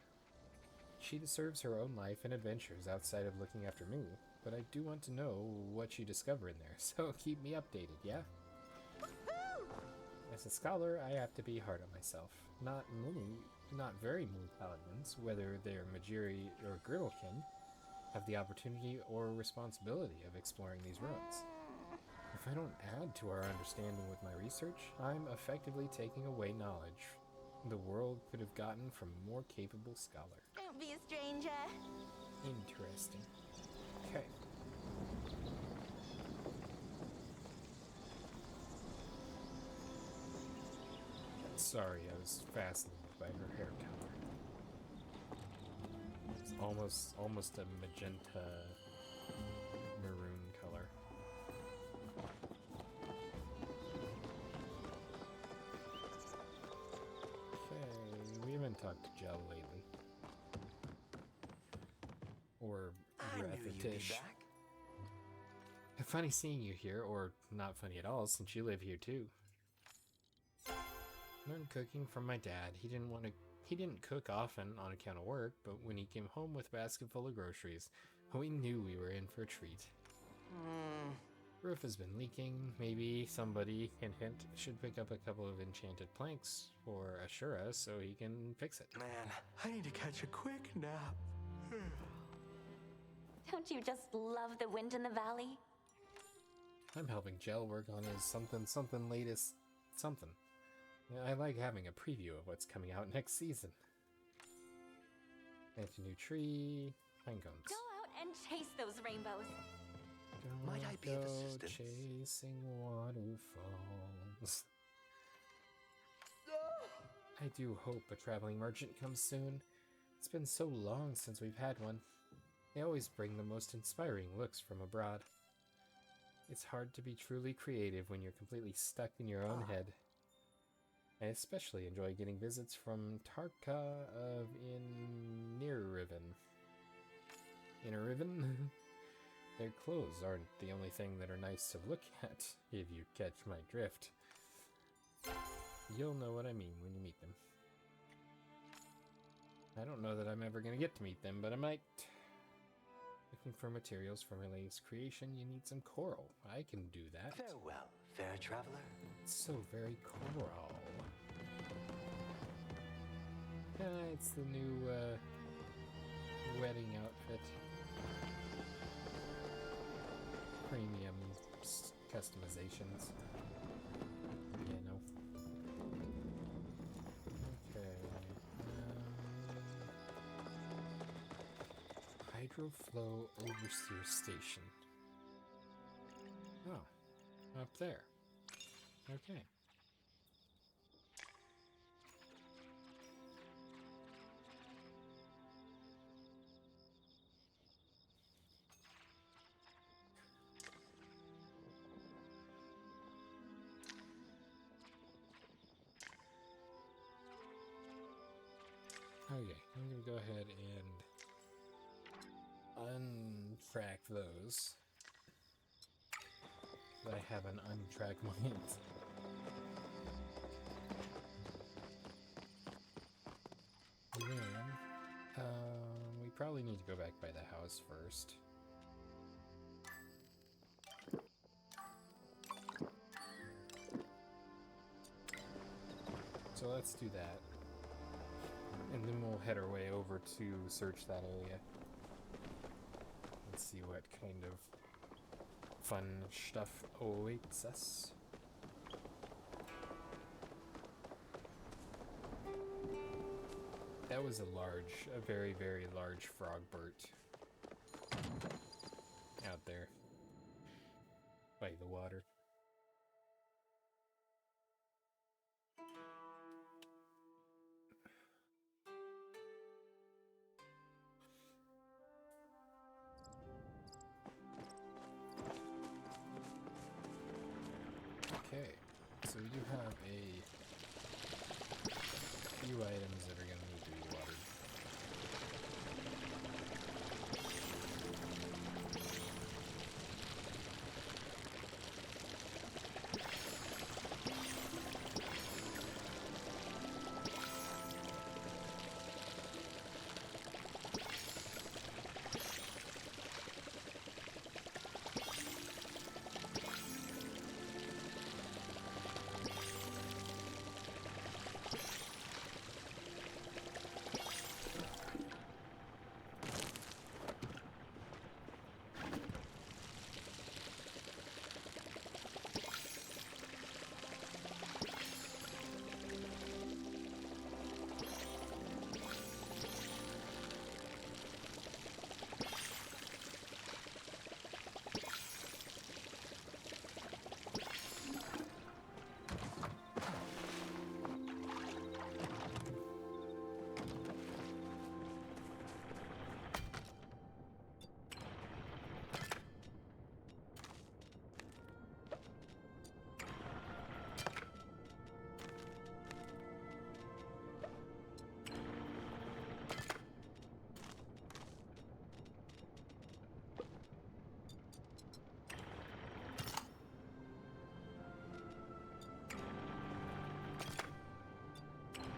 She deserves her own life and adventures outside of looking after me, but I do want to know what you discover in there, so keep me updated, yeah? As a scholar, I have to be hard on myself. Not very many paladins, whether they're Majiri or Girdlekin, have the opportunity or responsibility of exploring these ruins. If I don't add to our understanding with my research, I'm effectively taking away knowledge the world could have gotten from a more capable scholar. Don't be a stranger. Interesting. Okay. Sorry, I was fascinated by her hair color. It's almost a magenta maroon color. Okay, we haven't talked to Jell lately. Or Tish. Funny seeing you here, or not funny at all, since you live here too. Learned cooking from my dad. He didn't cook often on account of work, but when he came home with a basket full of groceries, we knew we were in for a treat. Roof has been leaking. Maybe somebody, hint hint, should pick up a couple of enchanted planks for Ashura so he can fix it. Man, I need to catch a quick nap. Don't you just love the wind in the valley? I'm helping Jell work on his something latest something. I like having a preview of what's coming out next season. Plant a new tree, pine cones. Go out and chase those rainbows. Might I be of assistance? Chasing waterfalls. I do hope a traveling merchant comes soon. It's been so long since we've had one. They always bring the most inspiring looks from abroad. It's hard to be truly creative when you're completely stuck in your own head. I especially enjoy getting visits from Tarka of Inirriven. Inirriven? Their clothes aren't the only thing that are nice to look at, if you catch my drift. You'll know what I mean when you meet them. I don't know that I'm ever going to get to meet them, but I might. Looking for materials for my latest creation, you need some coral. I can do that. Farewell, fair traveler. It's so very coral. It's the new wedding outfit. Premium customizations. Yeah, no. Okay. Hydroflow Overseer Station. Oh, up there. Okay. Okay, I'm gonna go ahead and untrack those. I have an untracked mind. Then, we probably need to go back by the house first. So let's do that. And then we'll head our way over to search that area. Let's see what kind of fun stuff awaits us. That was a very, very large frogbert out there by the water. Okay, so we do have a few items that are going to need to be watered.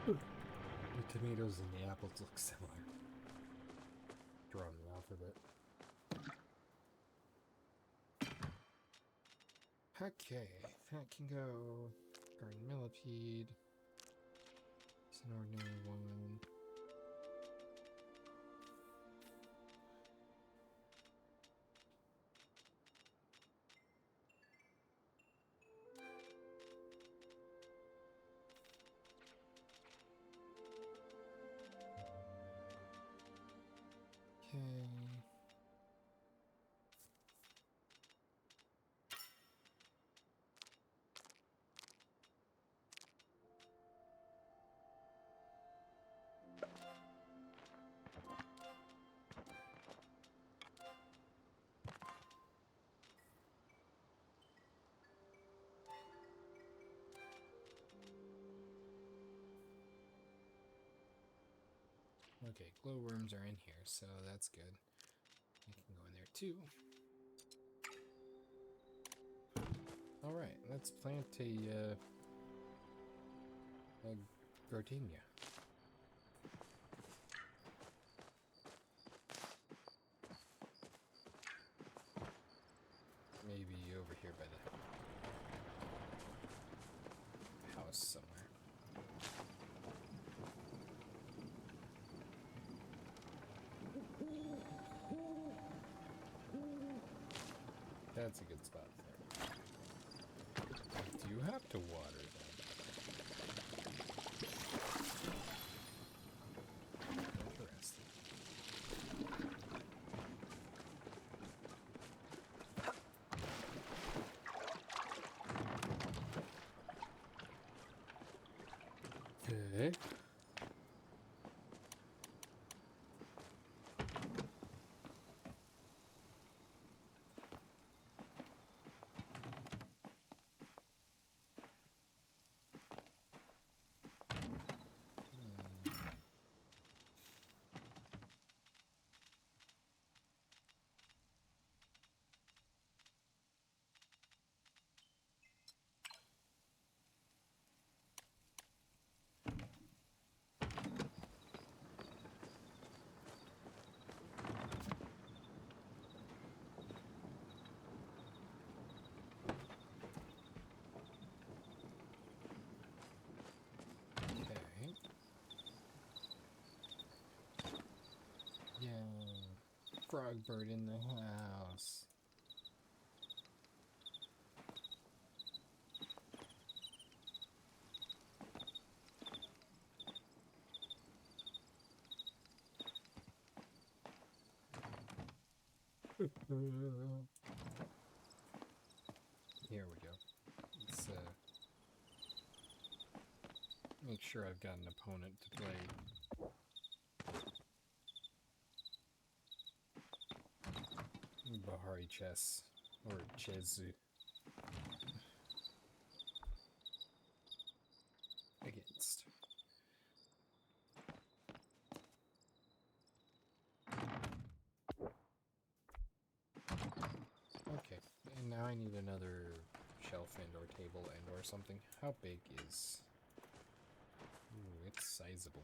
The tomatoes and the apples look similar. Draw them off a bit. Okay, that can go. Garden millipede. It's an ordinary one. Okay. Okay, glowworms are in here, so that's good. You can go in there too. Alright, let's plant a gardenia. Maybe over here by the house somewhere. That's a good spot there. Do you have to water them? Interesting. Okay. Frog bird in the house. Here we go. Let's make sure I've got an opponent to play. Bahari chess or Chezu against. Okay, and now I need another shelf and or table and or something. How big is... Ooh, it's sizable.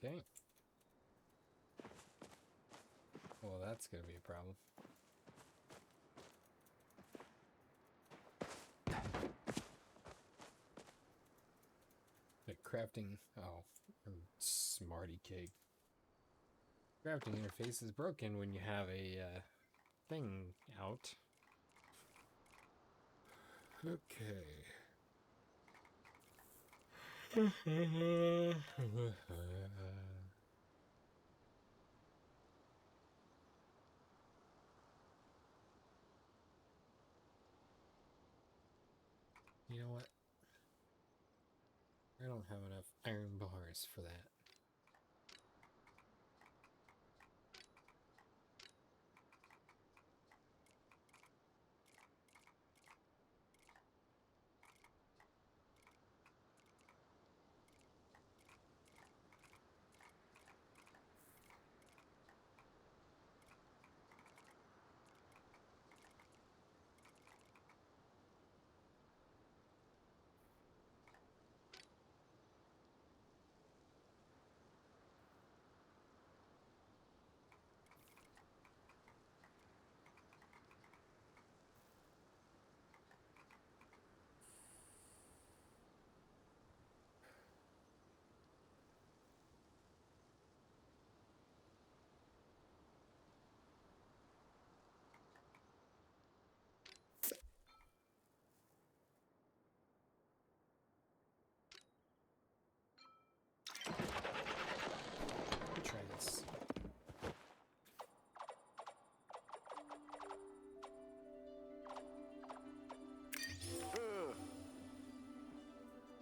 Okay. Well, that's gonna be a problem. The crafting... Oh, smarty cake. Crafting interface is broken when you have a thing out. Okay. You know what? I don't have enough iron bars for that. Try this.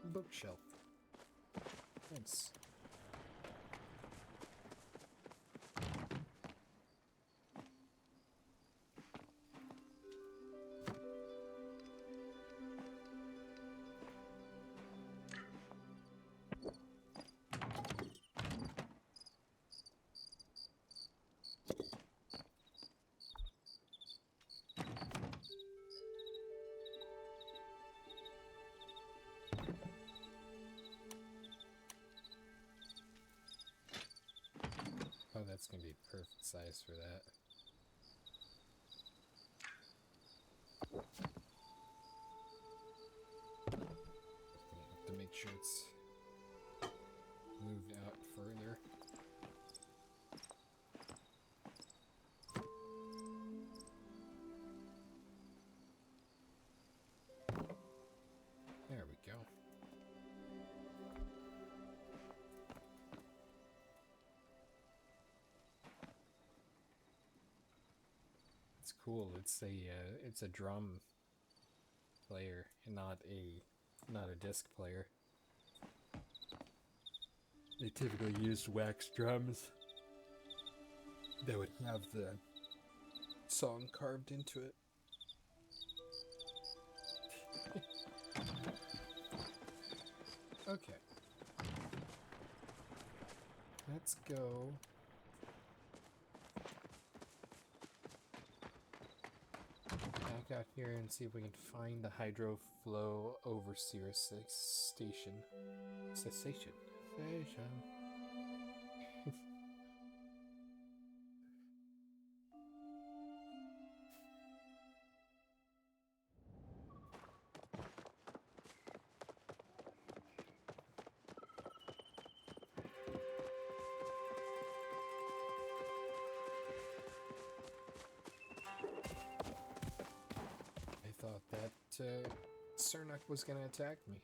Bookshelf. Nice. Oh, that's gonna be perfect size for that. Have to make sure it's moved out further. There we go. It's cool. It's a drum player, and not a disc player. They typically used wax drums that would have the song carved into it. Okay. Let's go. Back out here and see if we can find the hydro flow overseer station. Cessation. Station. Cernuk was gonna attack me.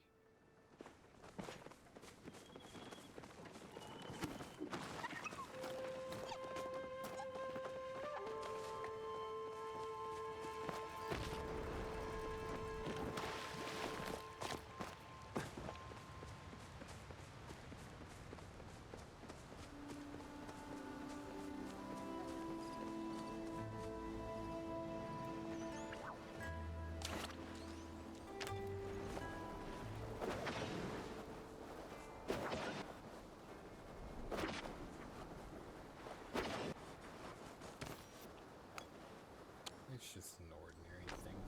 It's just an ordinary thing.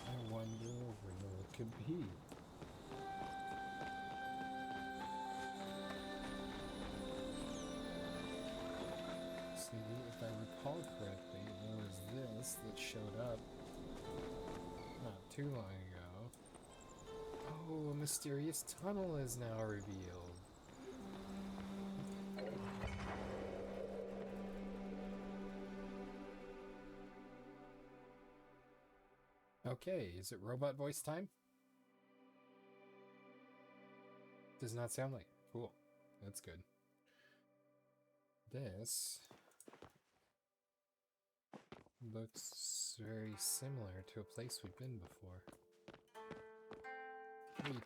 I wonder where it could be. See, if I recall correctly, there was this that showed up not too long ago. Oh, a mysterious tunnel is now revealed. Okay, is it robot voice time? Does not sound like it. Cool. That's good. This looks very similar to a place we've been before. Wait,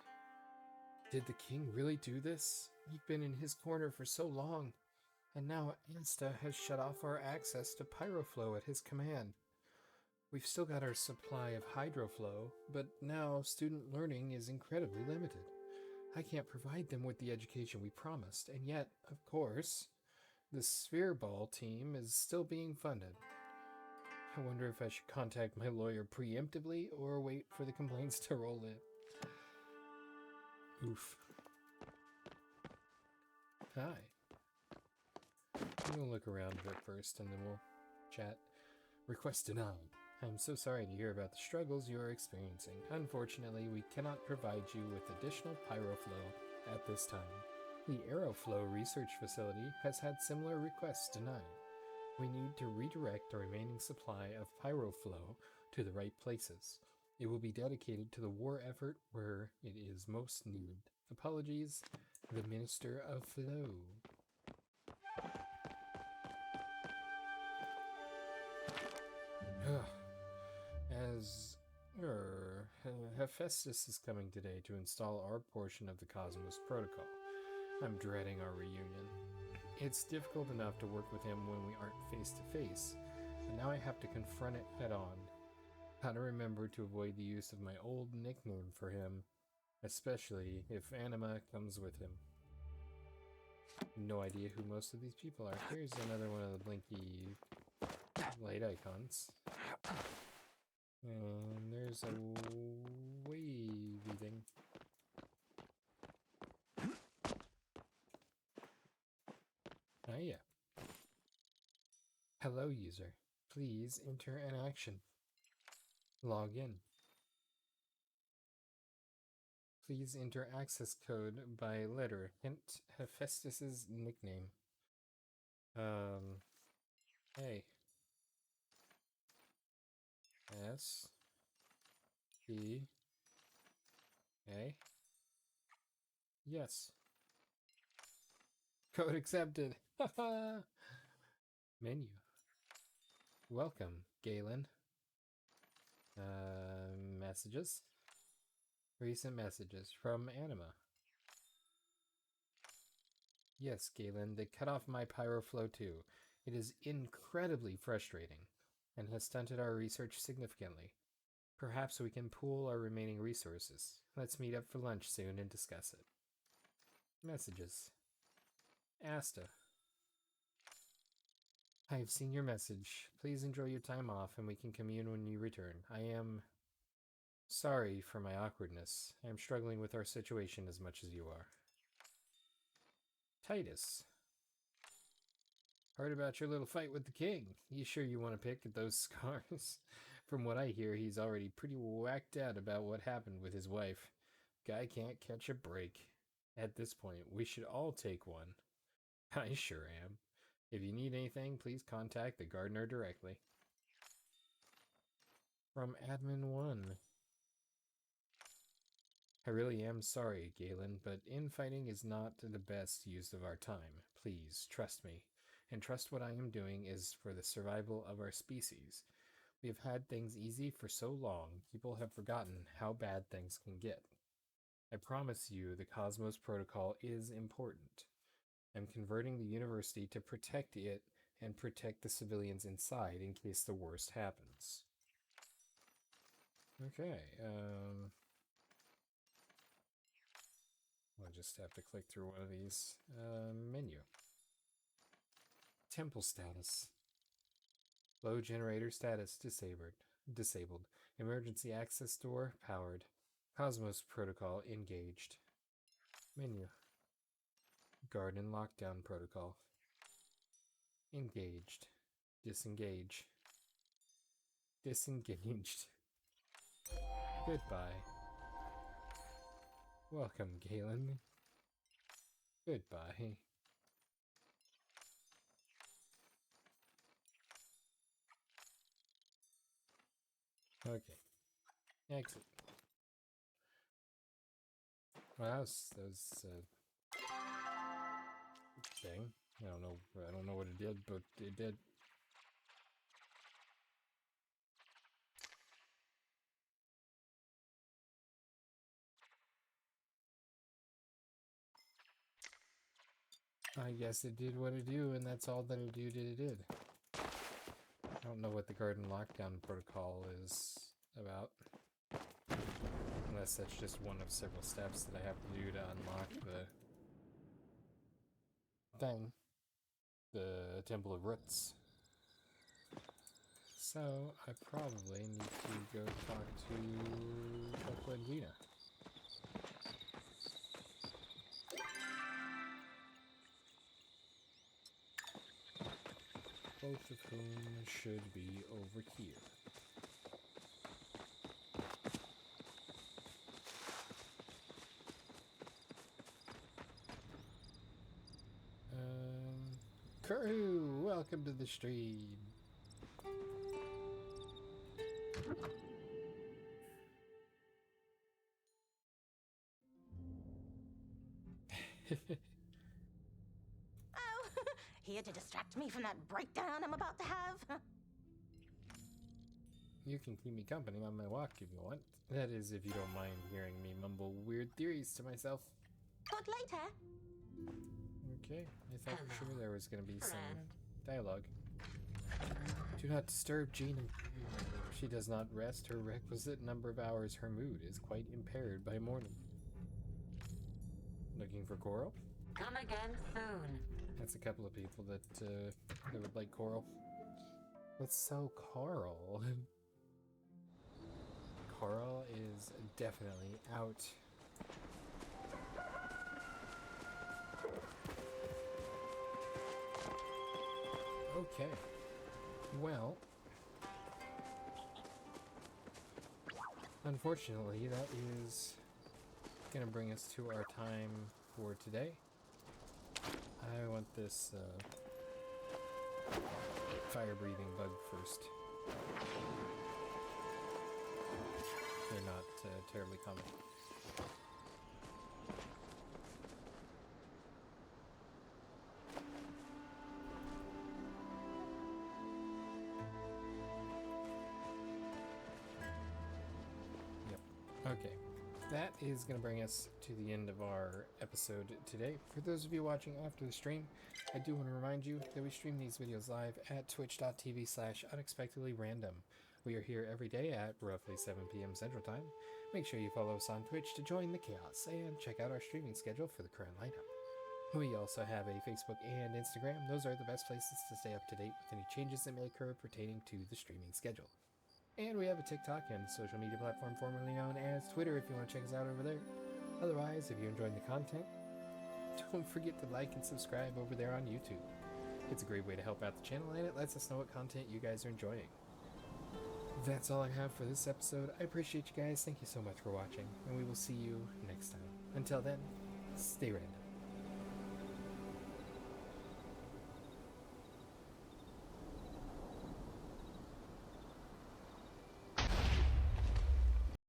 did the king really do this? We've been in his corner for so long, and now Asta has shut off our access to Pyroflow at his command. We've still got our supply of Hydroflow, but now student learning is incredibly limited. I can't provide them with the education we promised, and yet, of course, the Sphere Ball team is still being funded. I wonder if I should contact my lawyer preemptively or wait for the complaints to roll in. Oof. Hi. I'm gonna look around a bit first and then we'll chat. Request denied. I'm so sorry to hear about the struggles you are experiencing. Unfortunately, we cannot provide you with additional Pyroflow at this time. The Aeroflow Research Facility has had similar requests denied. We need to redirect the remaining supply of Pyroflow to the right places. It will be dedicated to the war effort where it is most needed. Apologies, the Minister of Flow. As Hephaestus is coming today to install our portion of the Cosmos Protocol. I'm dreading our reunion. It's difficult enough to work with him when we aren't face to face, and now I have to confront it head on. How to remember to avoid the use of my old nickname for him, especially if Anima comes with him. No idea who most of these people are. Here's another one of the blinky light icons. And there's a wavy thing. Ah, yeah. Hello, user. Please enter an action. Log in. Please enter access code by letter. Hint Hephaestus's nickname. Hey. S. E. A. Yes. Code accepted. Haha. Menu. Welcome, Galen. Messages. Recent messages from Anima. Yes, Galen, they cut off my Pyroflow too. It is incredibly frustrating and has stunted our research significantly. Perhaps we can pool our remaining resources. Let's meet up for lunch soon and discuss it. Messages. Asta. I have seen your message. Please enjoy your time off and we can commune when you return. I am sorry for my awkwardness. I am struggling with our situation as much as you are. Titus. Heard about your little fight with the king. You sure you want to pick at those scars? From what I hear, he's already pretty whacked out about what happened with his wife. Guy can't catch a break. At this point, we should all take one. I sure am. If you need anything, please contact the gardener directly. From Admin 1. I really am sorry, Galen, but infighting is not the best use of our time. Please, trust me. And trust what I am doing is for the survival of our species. We have had things easy for so long, people have forgotten how bad things can get. I promise you the Cosmos Protocol is important. I'm converting the university to protect it and protect the civilians inside in case the worst happens. Okay, I'll just have to click through one of these. Menu. Temple status. Low generator status disabled. Emergency access door powered. Cosmos Protocol engaged. Menu. Garden lockdown protocol. Engaged. Disengage. Disengaged. Goodbye. Welcome, Galen. Goodbye. Okay. Exit. Well, that was thing. I don't know what it did, but it did. I guess it did what it do, and that's all that it did. I don't know what the garden lockdown protocol is about. Unless that's just one of several steps that I have to do to unlock the thing. The Temple of Roots. So, I probably need to go talk to Coco and Gina. Both of whom should be over here. Kuru, welcome to the stream. Oh, here to distract me from that breakdown I'm about to have. You can keep me company on my walk if you want. That is, if you don't mind hearing me mumble weird theories to myself. Talk later. Okay, I thought for sure there was going to be some Friend. dialogue. Do not disturb Gina. If she does not rest her requisite number of hours, her mood is quite impaired by morning. Looking for coral? Come again soon. That's a couple of people that would like coral. Let's sell coral. Coral is definitely out. Okay. Well, unfortunately, that is gonna bring us to our time for today. I want this fire-breathing bug first. They're not terribly common. Yep. Okay. That is going to bring us to the end of our episode today. For those of you watching after the stream, I do want to remind you that we stream these videos live at twitch.tv/unexpectedlyrandom. We are here every day at roughly 7 p.m. Central Time. Make sure you follow us on Twitch to join the chaos and check out our streaming schedule for the current lineup. We also have a Facebook and Instagram. Those are the best places to stay up to date with any changes that may occur pertaining to the streaming schedule. And we have a TikTok and social media platform formerly known as Twitter if you want to check us out over there. Otherwise, if you're enjoying the content, don't forget to like and subscribe over there on YouTube. It's a great way to help out the channel, and it lets us know what content you guys are enjoying. That's all I have for this episode. I appreciate you guys. Thank you so much for watching, and we will see you next time. Until then, Stay random.